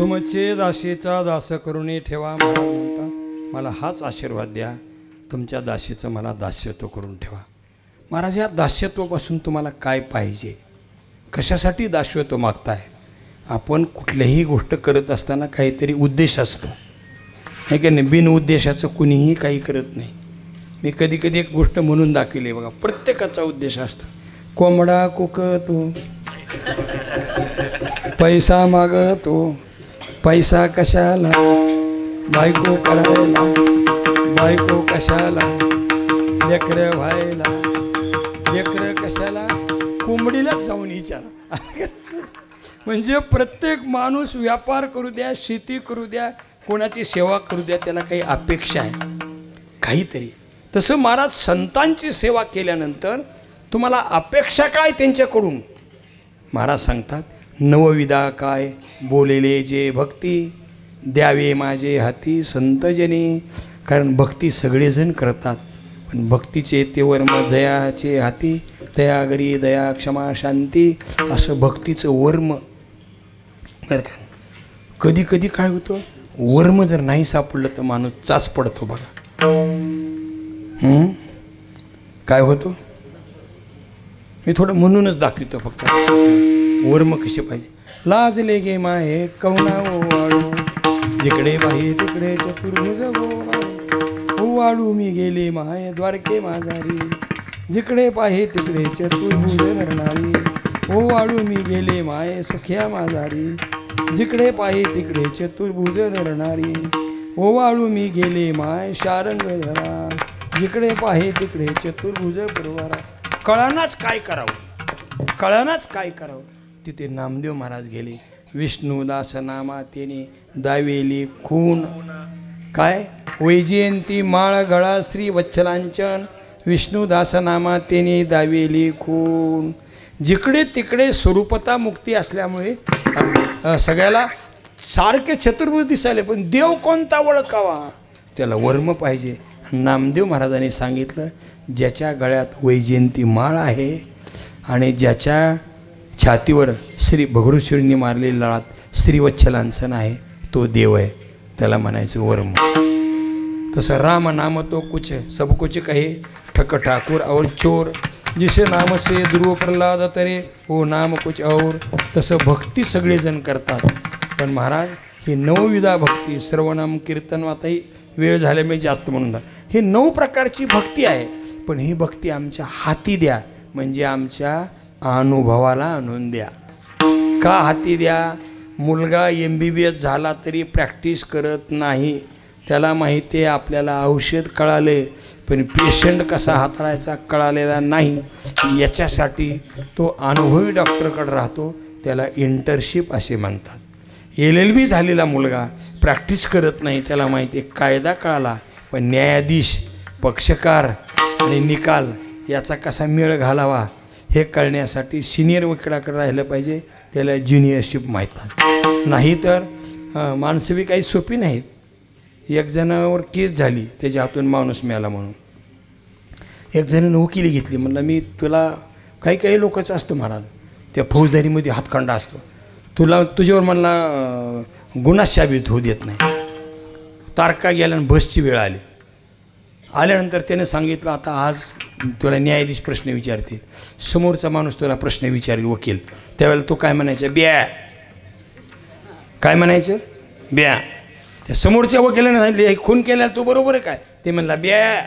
म्हणे दासीचा दास करून ठेवा. मला म्हणता मला हाच आशीर्वाद द्या, तुमच्या दासीचं मला दास्यत्व करून ठेवा. महाराज, या दास्यत्वापासून तुम्हाला काय पाहिजे? कशासाठी दास्यत्व मागताय? आपण कुठल्याही गोष्ट करत असताना काहीतरी उद्देश असतो, हे की नाही. बिन उद्देशाचं कुणीही काही करत नाही. मी कधी कधी एक गोष्ट म्हणून दाखवली बघा, प्रत्येकाचा उद्देश असतो. कोंबडा कुकतो, पैसा मागतो, पैसा कशाला, बायको करायला, बायको कशाला, लेकरं व्हायला, लेकरं कशाला, कोंबडीलाच जाऊन विचारा. म्हणजे प्रत्येक माणूस व्यापार करू द्या, शेती करू द्या, कोणाची सेवा करू द्या, त्याला काही अपेक्षा आहे काहीतरी. तसं महाराज संतांची सेवा केल्यानंतर तुम्हाला अपेक्षा काय त्यांच्याकडून? महाराज सांगतात, नवविधा काय बोलेले जे भक्ती, द्यावे माझे हाती संतजनी. कारण भक्ती सगळेजण करतात, पण भक्तीचे ते वर्म जयाचे हाती, दयागरी दया क्षमा शांती, असं भक्तीचं वर्म. बरं का, कधी कधी काय होतं, वर्म जर नाही सापडलं तर माणूस चाच पडतो बघा. काय होतं मी थोडं म्हणूनच दाखवतो फक्त. वर्म कसे पाहिजे. लाजले गे माये कवना ओवाळू, जिकडे बाई तिकडे चतुर्भुज ओवाळू, मी गेले माये द्वारके माझारी, जिकडे पाहे तिकडे चतुर्भुज नरणारी, ओवाळू मी गेले माये सख्या माझारी, जिकडे पाहे तिकडे चतुर्भुज नरणारी, ओवाळू मी गेले माय शारंग धरा, जिकडे पाहे तिकडे चतुर्भुज परवारा. कळानाच काय करावं, कळानाच काय करावं. तिथे नामदेव महाराज गेले. विष्णुदास नामा तेने दावेली खून, काय वैजयंती माळ गळा श्री वत्सलांचन, विष्णुदास नामा तेने दावेली खून. जिकडे तिकडे स्वरूपता मुक्ती असल्यामुळे सगळ्याला सारखे चतुर्भुज दिसायले, पण देव कोणता ओळखावा, त्याला वर्म पाहिजे. नामदेव महाराजांनी सांगितलं, ज्याच्या गळ्यात वैजयंती माळ आहे आणि ज्याच्या छातीवर श्री भगरुश्वरींनी मारलेली लाळात श्रीवत्सलांसन आहे, तो देव आहे, त्याला म्हणायचं वर्म. तसं राम नाम तो कुछ सब कुछ कहे, ठक ठाकुर और चोर, जिसे नाम से ध्रुव प्रल्हाद तरे हो नाम कुछ और. तसं भक्ती सगळेजण करतात, पण महाराज ही नवविधा भक्ती, सर्वनाम कीर्तन, आताही वेळ झाल्यामुळे जास्त म्हणून हे 9 प्रकारची भक्ती आहे. पण ही भक्ती आमच्या हाती द्या, म्हणजे आमच्या अनुभवाला आणून द्या. का हाती द्या? मुलगा MBBS झाला तरी प्रॅक्टिस करत नाही, त्याला माहिती आहे आपल्याला औषध कळाले, पण पेशंट कसा हाताळायचा कळालेला नाही. याच्यासाठी तो अनुभवी डॉक्टरकडे राहतो, त्याला इंटर्नशिप असे म्हणतात. LLB झालेला मुलगा प्रॅक्टिस करत नाही, त्याला माहिती आहे कायदा कळाला, पण न्यायाधीश, पक्षकार आणि निकाल याचा कसा मेळ घालावा हे कळण्यासाठी सिनियर वकिलाकडे राहिलं पाहिजे, त्याला ज्युनियरशिप माहीत नाही. तर माणसं बी काही सोपी नाहीत. एक जणावर केस झाली, त्याच्या हातून माणूस मिळाला म्हणून एक जणानं वकिली घेतली. म्हणलं मी तुला, काही काही लोकांचं असतं महाराज, त्या फौजदारीमध्ये हातखंडा असतो, तुझ्यावर म्हणला गुन्हा साबित होऊ देत नाही. तारखा गेल्या आणि बसची वेळ आली. आल्यानंतर त्याने सांगितलं, आता आज तुला न्यायाधीश प्रश्न विचारतील, समोरचा माणूस तुला प्रश्न विचारेल वकील, त्यावेळेला तो काय म्हणायचं, ब्या. काय म्हणायचं, ब्या. त्या समोरच्या वकिलाने सांगितले, हे खून केला तो बरोबर आहे काय, ते म्हणला ब्या.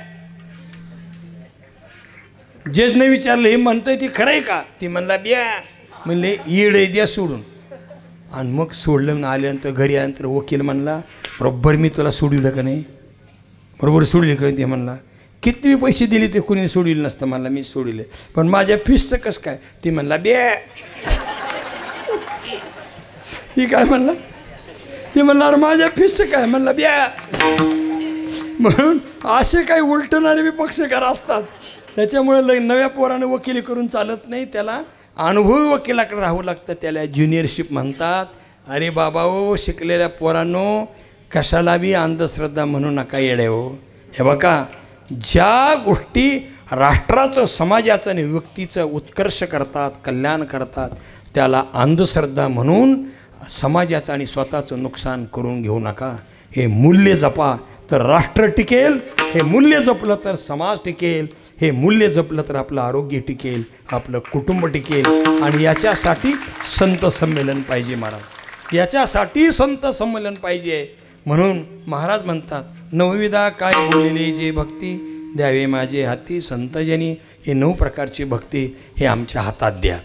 जजने विचारलं, हे म्हणतोय ती खरं आहे का, ती म्हणला ब्या. म्हणले येडे द्या सोडून. आणि मग सोडलं. आल्यानंतर घरी आल्यानंतर वकील म्हणला, बरोबर मी तुला सोडविलं का नाही, बरोबर सोडले का? ते म्हणला, किती पैसे दिले ते कुणी सोडविलं नसतं. म्हणला मी सोडले, पण माझ्या फीसचं कसं काय, ती म्हणला ब्या. ही काय म्हणला, ते म्हणणार माझ्या फीसचं काय, म्हणला ब्या. म्हणून असे काही उलटणारे बी पक्षकार असतात. त्याच्यामुळे नव्या पोरानं वकिली करून चालत नाही, त्याला अनुभवी वकिलाकडे राहावं लागतं, त्याला ज्युनियरशिप म्हणतात. अरे बाबा हो, शिकलेल्या पोरांनो, कशाला बी अंधश्रद्धा म्हणू नका येडे हो. हे बघा, ज्या गोष्टी राष्ट्राचं, समाजाचं आणि व्यक्तीचं उत्कर्ष करतात, कल्याण करतात, त्याला अंधश्रद्धा म्हणून समाजाचं आणि स्वतःचं नुकसान करून घेऊ नका. हे मूल्य जपा, तर राष्ट्र टिकेल, हे मूल्य जपलं तर समाज टिकेल, हे मूल्य जपलं तर आपलं आरोग्य टिकेल, आपलं कुटुंब टिकेल. आणि याच्यासाठी संत संमेलन पाहिजे महाराज, याच्यासाठी संत संमेलन पाहिजे. म्हणून महाराज म्हणतात, नवविधा काय बोलले जे भक्ती, द्यावे माझे हाती संतजनी. हे 9 प्रकारची भक्ती हे आमच्या हातात द्या.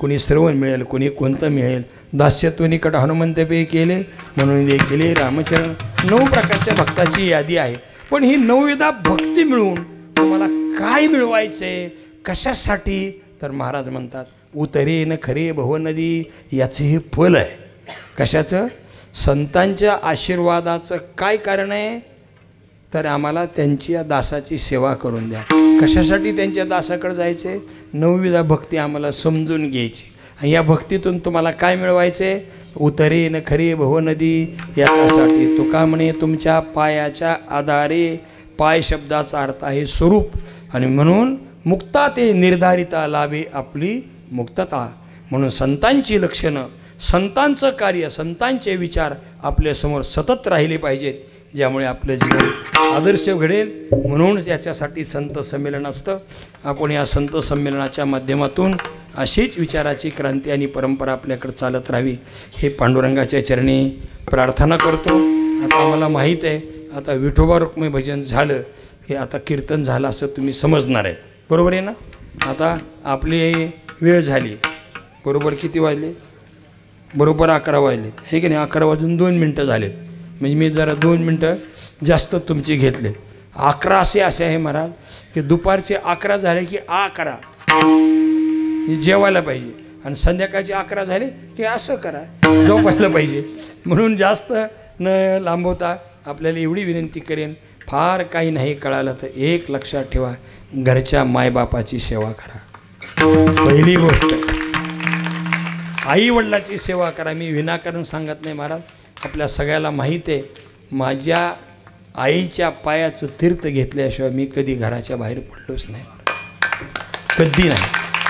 कोणी श्रवण मिळेल, कोणी कोणतं मिळेल. दास्यत्व निकट हनुमंतपे केले, म्हणून ते केले रामचरण. 9 प्रकारच्या भक्ताची यादी आहे. पण ही 9विधा भक्ती मिळून तुम्हाला काय मिळवायचे, कशासाठी? तर महाराज म्हणतात, उतरेन खरे भवनदी. याचं हे फल आहे. कशाचं? संतांच्या आशीर्वादाचं काय कारण आहे? तर आम्हाला त्यांची या दासाची सेवा करून द्या. कशासाठी त्यांच्या दासाकडे जायचे? 9विधा भक्ती आम्हाला समजून घ्यायची. आणि या भक्तीतून तुम्हाला काय मिळवायचे? उतरेन खरे भवनदी. याच्यासाठी तुका म्हणे तुमच्या पायाच्या आधारे. पाय शब्दाचा अर्थ आहे स्वरूप. आणि म्हणून मुक्ता ते निर्धारिता लाभे आपली मुक्तता. म्हणून संतांची लक्षणं, संतांचं कार्य, संतांचे विचार आपल्यासमोर सतत राहिले पाहिजेत, ज्यामुळे आपलं जीवन आदर्श घडेल. म्हणून याच्यासाठी संत संमेलन असतं. आपण या संत संमेलनाच्या माध्यमातून अशीच विचाराची क्रांती आणि परंपरा आपल्याकडे चालत राहावी, हे पांडुरंगाच्या चरणी प्रार्थना करतो. आता आम्हाला माहीत आहे, आता विठोबा रुक्मिणी भजन झालं की आता कीर्तन झालं असं तुम्ही समजणार आहे. बरोबर आहे ना? आता आपली वेळ झाली. बरोबर किती वाजले? बरोबर 11 वाजले, हे की नाही? 11 वाजून 2 मिनटं झालेत. म्हणजे मी जरा 2 मिनटं जास्त तुमची घेतले. 11 असे आहे महाराज की दुपारचे 11 झाले की 11 जेवायला पाहिजे, आणि संध्याकाळचे 11 झाले की असं करा, झोपायला पाहिजे. म्हणून जास्त न लांबवता आपल्याला एवढी विनंती करेन, फार काही नाही कळालं तर एक लक्षात ठेवा, घरच्या मायबापाची सेवा करा. पहिली गोष्ट, आई वडिलाची सेवा करा. मी विनाकारण सांगत नाही महाराज, आपल्या सगळ्याला माहीत आहे, माझ्या आईच्या पायाचं तीर्थ घेतल्याशिवाय मी कधी घराच्या बाहेर पडलोच नाही, कधी नाही.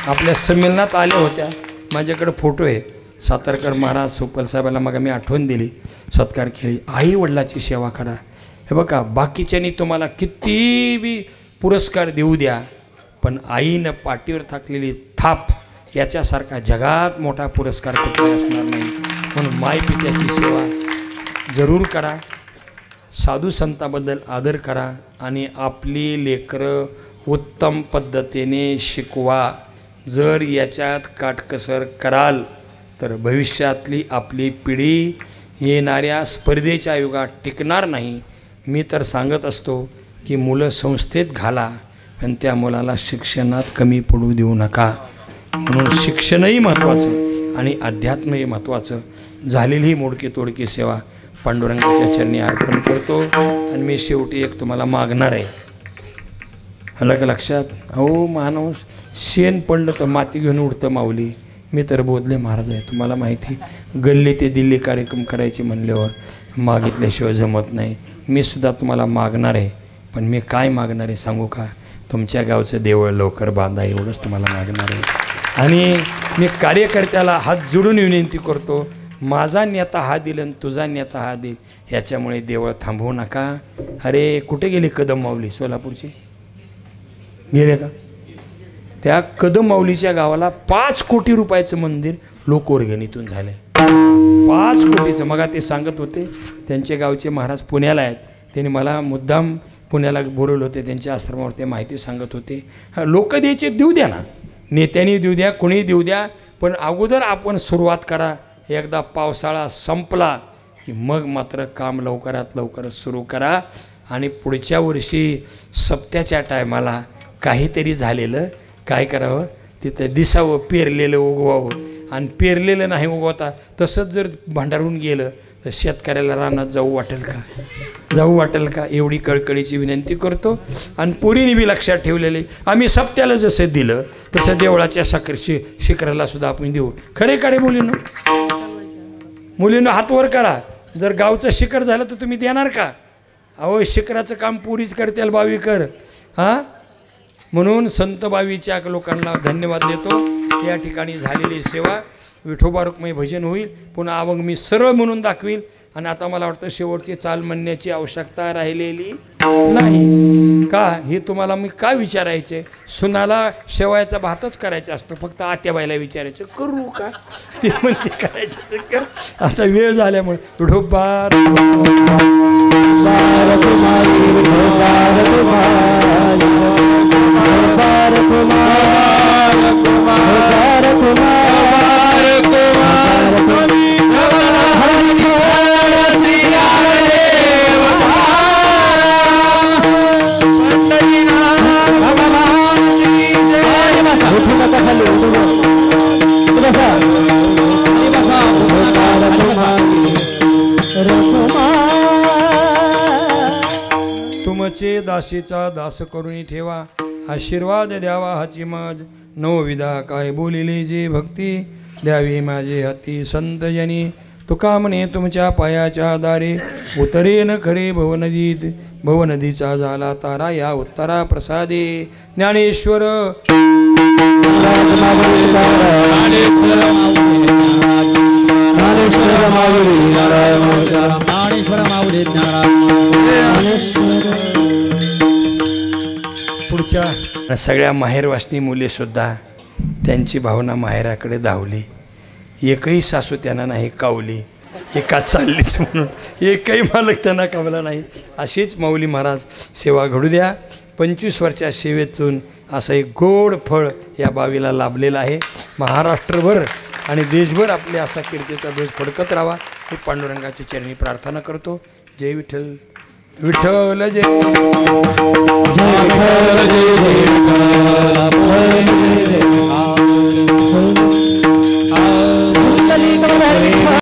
आपल्या संमेलनात आल्या होत्या, माझ्याकडे फोटो आहे. सातारकर महाराज सुपल साहेबाला मग मी आठवण दिली, सत्कार केली. आई वडिलाची सेवा करा. हे बघा, बाकीच्यांनी तुम्हाला किती बी पुरस्कार देऊ द्या, पण आईनं पाठीवर टाकलेली थाप याच्यासारखा जगात मोठा पुरस्कार कुठला असणार नाही. म्हणून मायपित्याची सेवा जरूर करा. साधू संतांबद्दल आदर करा आणि आपली लेकरं उत्तम पद्धतीने शिकवा. जर याच्यात काटकसर कराल तर भविष्यातली आपली पिढी येणाऱ्या स्पर्धेच्या युगात टिकणार नाही. मी तर सांगत असतो की मुलं संस्थेत घाला, पण त्या मुलाला शिक्षणात कमी पडू देऊ नका. म्हणून शिक्षणही महत्त्वाचं आणि अध्यात्मही महत्त्वाचं. झालेली मोडकी तोडकी सेवा पांडुरंगाच्या चरणी अर्पण करतो. आणि मी शेवटी एक तुम्हाला मागणार आहे, आलं का लक्षात? अहो माणूस शेण पडलं तर माती घेऊन उडतं माऊली. मी तर बोधले महाराज आहे, तुम्हाला माहिती. गल्ली ते दिल्ली कार्यक्रम करायचे म्हणल्यावर मागितल्याशिवाय जमत नाही. मी सुद्धा तुम्हाला मागणार आहे, पण मी काय मागणार आहे सांगू का? तुमच्या गावचं देवळ लवकर बांधा, एवढंच तुम्हाला मागणार आहे. आणि मी कार्यकर्त्याला हात जोडून विनंती करतो, माझा नेता हा दिल आणि तुझा नेता हा दिल, याच्यामुळे देवळ थांबवू नका. अरे कुठे गेले कदम माऊली? सोलापूरचे गेले का? त्या कदम माऊलीच्या गावाला 5 कोटी रुपयाचं मंदिर लोकवर्गणीतून झालं आहे. 5 कोटीचं. मग ते सांगत होते, त्यांचे गावचे महाराज पुण्याला आहेत, त्यांनी मला मुद्दाम पुण्याला बोलवलं होते, त्यांच्या आश्रमावर ते माहिती सांगत होते. लोक द्यायचे देऊ द्या ना, नेत्यांनी देऊ द्या, कोणी देऊ द्या, पण अगोदर आपण सुरुवात करा. एकदा पावसाळा संपला की मग मात्र काम लवकरात लवकर सुरू करा. आणि पुढच्या वर्षी सप्त्याच्या टायमाला काहीतरी झालेलं काय करावं, तिथं दिसावं, पेरलेलं उगवावं. आणि पेरलेलं नाही उगवता तसंच जर भांडारून गेलं तर शेतकऱ्याला रानात जाऊ वाटेल का? जाऊ वाटेल का? एवढी कळकळीची विनंती करतो. आणि पोरीने बी लक्षात ठेवलेले, आम्ही सप्त्याला जसं दिलं तसं देवळाच्या शिखराला सुद्धा आपण देऊ. खरे खरे मुलीनं हात वर करा. जर गावचं शिखर झालं तर तुम्ही देणार का? अहो शिखराचं काम पुरीच करतील बावीकर. हां, म्हणून संत बावीच्या लोकांना धन्यवाद देतो. या ठिकाणी झालेली सेवा विठोबा रुक्मिणी भजन होईल. पुन्हा अभंग मी सरळ म्हणून दाखवील आणि आता मला वाटतं शेवटची चाल म्हणण्याची आवश्यकता राहिलेली नाही का. हे तुम्हाला मी काय विचारायचे, सुनाला शेवायचा भातच करायचा असतो, फक्त आत्या बाईला विचारायचं करू का, ते म्हणते करायचं तर कर. आता वेळ झाल्यामुळे ढोबार तुमचे दासीचा दास करून ठेवा, आशीर्वाद द्यावा हाची माज. नवविधा काय बोलिले जे भक्ती, द्यावी माझे हाती संतजनी. तुका म्हणे तुमच्या पायाच्या दारे, उतरेन खरे भवनदीत. भवनदीचा झाला तारा या उत्तरा प्रसादे. ज्ञानेश्वर पुढच्या सगळ्या माहेरवासनी मुलीसुद्धा त्यांची भावना माहेराकडे धावली. एकही सासू त्यांना नाही कावली की का चाललीच म्हणून, एकही मालक त्यांना कावला नाही. अशीच माऊली महाराज सेवा घडू द्या. 25 वर्षाच्या सेवेतून असं एक गोड फळ या बावीला लाभलेलं आहे. महाराष्ट्रभर आणि देशभर आपल्या असा कीर्तीचा ध्वज फडकत राहावा ही पांडुरंगाच्या चरणी प्रार्थना करतो. जय विठ्ठल. विठ्ठल जय जय विठ्ठल जय जय विठ्ठल.